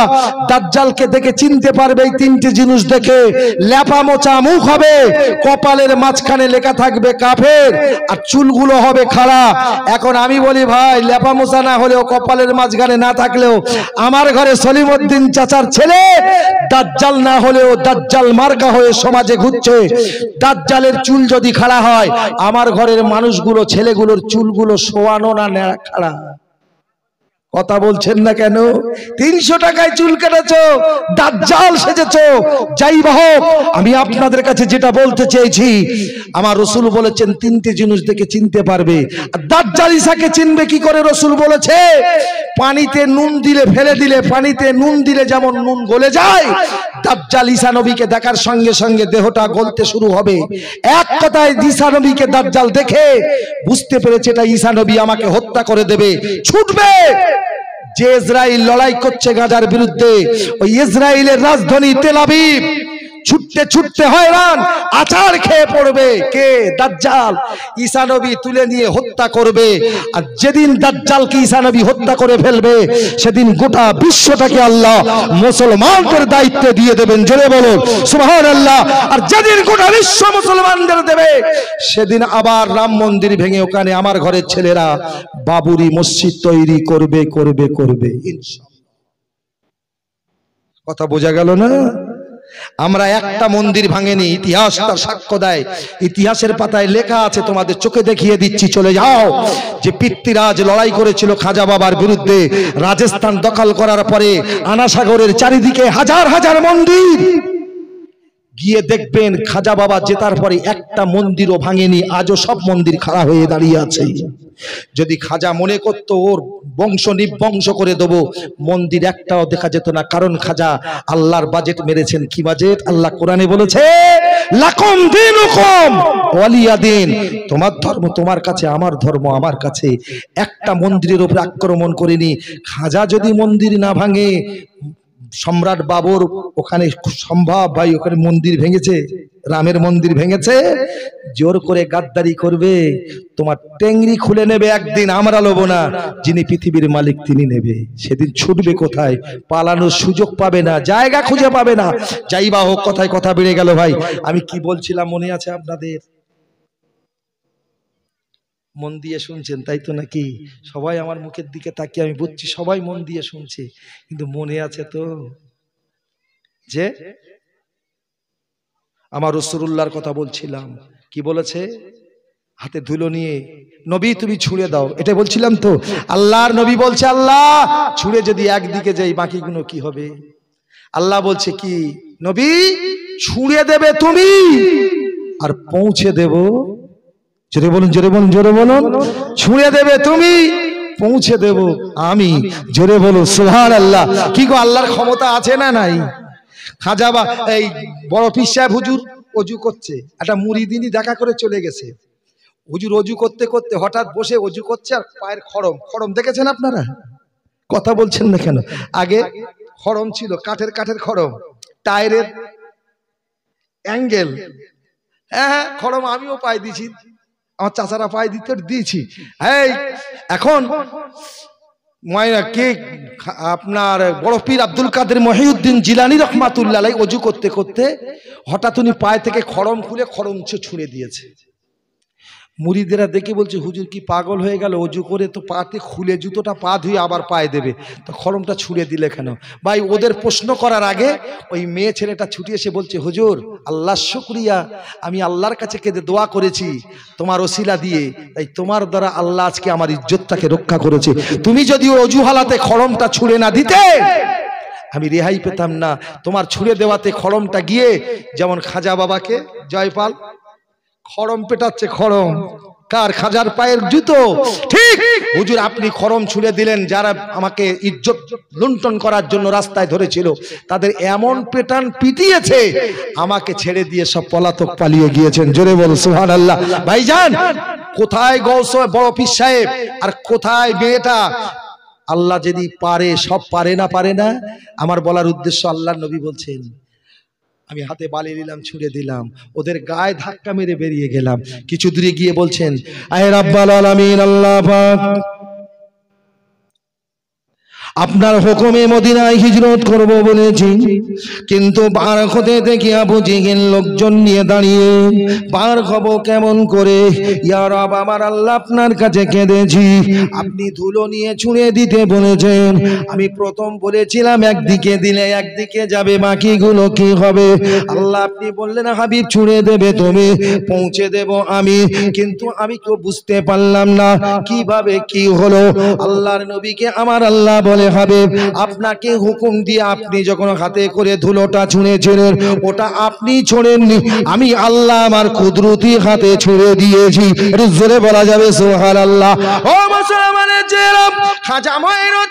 Speaker 1: দাজ্জালকে দেখে চিনতে পারবে। এই তিনটে জিনিস দেখে, ল্যাপা মোচা মুখ হবে, কপালের মাঝখানে লেখা থাকবে কাফের, আর চুলগুলো হবে খাড়া। এখন আমি বলি ভাই, ল্যাপা মোচা না হলেও কপালের মাঝখানে না থাকলেও আমার ঘরে সলিমউদ্দিন চাচার ছেলে দাজ্জাল না হলেও দাজ্জাল মার্কা হয়ে সমাজে ঘুরছে। দাজ্জালের চুল যদি খাড়া হয়, আমার ঘরের মানুষগুলো ছেলেগুলোর চুলগুলো শোয়ানো না খাড়া। কথা বলছেন না কেন? ৩০০ টাকায় চুল কেটেছো, দাজ্জাল সেজেছো। যাই হোক, আমি আপনাদের কাছে যেটা বলতে চেয়েছি, আমার রাসূল বলেছেন তিনটে জিনিস দেখে চিনতে পারবে। দাজ্জাল ঈসাকে চিনবে কি করে? রাসূল বলেছে পানিতে নুন দিলে, ফেলে দিলে পানিতে নুন দিলে যেমন নুন গলে যায়, দাজ্জাল ঈসা নবীকে দেখার সঙ্গে সঙ্গে দেহটা গলতে শুরু হবে। এক কথায় ঈসা নবীকে দাজ্জাল দেখে বুঝতে পেরেছে এটা ঈসা নবী, আমাকে হত্যা করে দেবে, ছুটবে। যে ইসরায়েল লড়াই করছে গাজার বিরুদ্ধে, ওই ইসরায়েলের রাজধানী তেল আবিব, ছুটতে ছুটতে হয়রান, আচার খেয়ে পড়বে কে? দাজ্জাল। ঈসা নবী তুলে নিয়ে হত্যা করবে। আর যেদিন দাজ্জালকে ঈসা নবী হত্যা করে ফেলবে, সেদিন গোটা বিশ্বটাকে আল্লাহ মুসলমানদের দায়িত্বে দিয়ে দেবেন। জোরে বলুন সুবহানাল্লাহ। আর যেদিন গোটা বিশ্ব মুসলমানদের দেবে, সেদিন আবার রাম মন্দির ভেঙে ওখানে আমার ঘরের ছেলেরা বাবরি মসজিদ তৈরি করবে করবে করবে ইনশাআল্লাহ। কথা বোঝা গেল না? আমরা একটা মন্দির ভাঙেনি, ইতিহাস তার সাক্ষ্য দেয়। ইতিহাসের পাতায় লেখা আছে, তোমাদের চোখে দেখিয়ে দিচ্ছি, চলে যাও। যে পিতৃরাজ লড়াই করেছিল খাজা বাবার বিরুদ্ধে, রাজস্থান দখল করার পরে আনাসাগরের চারিদিকে হাজার হাজার মন্দির, গিয়ে দেখবেন খাজা বাবা জেতার পরে একটা মন্দিরও ভাঙেনি। আজও সব মন্দির খাড়া হয়ে দাঁড়িয়ে আছে। যদি খাজা মনে করত ওর বংশ নিবংশ করে দেবো, মন্দির একটাও দেখা যেত না। কারণ খাজা আল্লাহর বাজেট মেরেছেন। কি বাজেট? আল্লাহ কোরআনে বলেছে লাকুম দীনুকুম ওয়ালিয়া দিন, তোমার ধর্ম তোমার কাছে, আমার ধর্ম আমার কাছে। একটা মন্দিরের উপরে আক্রমণ করেনি। খাজা যদি মন্দির না ভাঙে, সম্রাট বাবর ওখানে সম্ভব ভাই, ওখানে মন্দির ভেঙেছে, রামের মন্দির ভেঙেছে, জোর করে গাদ্দারি করবে, তোমার টেংরি খুলে নেবে একদিন, আমরা লব না, যিনি পৃথিবীর মালিক তিনি নেবে। সেদিন ছুটবে কোথায়, পালানোর সুযোগ পাবে না, জায়গা খুঁজে পাবে না। যাই বা হোক, কথায় কথা বেড়ে গেল ভাই। আমি কি বলছিলাম মনে আছে আপনাদের? মন দিয়ে শুনছেন তাই তো নাকি? সবাই আমার মুখের দিকে তাকিয়ে, আমি বুঝছি সবাই মন দিয়ে শুনছে, কিন্তু মনে আছে তো যে আমার রাসূলুল্লাহর কথা বলছিলাম, কি বলেছে? হাতে ধুলো নিয়ে, নবী তুমি ছুঁড়ে দাও, এটা বলছিলাম তো। আল্লাহর নবী বলছে, আল্লাহ ছুঁড়ে যদি একদিকে যাই বাকিগুলো কি হবে? আল্লাহ বলছে কি, নবী ছুঁড়ে দেবে তুমি, আর পৌঁছে দেব, জোরে বলুন, জোরে বলুন, জোরে বলুন, ছুঁড়ে দেবে তুমি, পৌঁছে দেব আমি। জোরে বলো সুবহানাল্লাহ। কি গো, আল্লাহর ক্ষমতা আছে না নাই? খাজা বা এই বড় পীর সাহেব হুজুর অজু করছে, একটা মুরিদিনী দেখা করে চলে গেছে। হুজুর অজু করতে করতে হঠাৎ বসে অজু করছে, আর পায়ের খড়ম, খড়ম দেখেছেন আপনারা? কথা বলছেন না কেন? আগে খড়ম ছিল, কাঠের খড়ম, টায়ারের অ্যাঙ্গেল। হ্যাঁ, খড়ম আমিও পায়ে দিয়েছি, আমার চাচারা পায়ে দিয়েছি। এই এখন কে আপনার বড় পীর আব্দুল কাদের মহিউদ্দিন জিলানী রহমাতুল্লাহ আলাইহি ওযু করতে করতে হঠাৎ উনি পায়ে থেকে খড়ম খুলে খড়ম ছুঁড়ে দিয়েছে। মুরিদেরা দেখে বলছে, হুজুর কি পাগল হয়ে গেল? অজু করে তো পাতে খুলে জুতোটা পা ধুয়ে আবার পায়ে দেবে, তো খড়মটা ছুঁড়ে দিলে কেন? ভাই ওদের প্রশ্ন করার আগে ওই মেয়ে ছেলেটা ছুটে এসে বলছে, হুজুর আল্লাহর শুকরিয়া, আমি আল্লাহর কাছে কেঁদে দোয়া করেছি তোমার ওসিলা দিয়ে, তাই তোমার দ্বারা আল্লাহ আজকে আমার ইজ্জতটাকে রক্ষা করেছে। তুমি যদি অজু হালাতে খড়মটা ছুঁড়ে না দিতে আমি রেহাই পেতাম না। তোমার ছুঁড়ে দেওয়াতে খড়মটা গিয়ে যেমন খাজা বাবাকে জয়পাল খড়ম পেটাচ্ছে, খড়ম কার? খাজার পায়ের জুতো। ঠিক হুজুর আপনি খড়ম ছুঁড়ে দিলেন, যারা আমাকে ইজ্জত লুণ্ঠন করার জন্য রাস্তায় ধরেছিল তাদের এমন পেটান পিটিয়েছে, আমাকে ছেড়ে দিয়ে সব পলাতক পালিয়ে গিয়েছেন। জোরে বল সুবহানাল্লাহ। ভাইজান, কোথায় গৌস বড় পীর সাহেব আর কোথায় মেয়েটা? আল্লাহ যদি পারে, সব পারে না, পারে না। আমার বলার উদ্দেশ্য, আল্লাহর নবী বলছেন, আমি হাতে বালি নিলাম, ছুঁড়ে দিলাম, ওদের গায়ে ধাক্কা মেরে বেরিয়ে গেলাম। কিছু দূরে গিয়ে বলছেন, আয় রাব্বাল আলামিন আল্লাহ পাক, আপনার হুকুমে মদিনায় হিজরত করব বলেছি, কিন্তু বার হতে দেখি আবু জেহেল লোকজন নিয়ে দাঁড়িয়ে, বার হব কেমন করে? ইয়া রব আমার আল্লাহ, আপনার কাছে কেঁদেছি, আপনি ধুলো নিয়ে ছুঁড়ে দিতে বলেছেন। আমি প্রথম বলেছিলাম একদিকে দিলে একদিকে যাবে, বাকিগুলো কি হবে? আল্লাহ আপনি বললেন হাবিব ছুঁড়ে দেবে তুমি, পৌঁছে দেব আমি, কিন্তু আমি তো বুঝতে পারলাম না কিভাবে কি হলো। আল্লাহর নবীকে আমার আল্লাহ বলে, হাবিব আপনাকে হুকুম দিয়ে আপনি যখন হাতে করে ধুলোটা ছুঁড়েছিলেন, ওটা আপনি ছোঁড়েননি, আমি আল্লাহ আমার কুদরতি হাতে ছুঁড়ে দিয়েছি। একটু জোরে বলা যাবে সুবহানাল্লাহ। ও মুসলমানের জেরাম খাজা মঈনুদ্দিন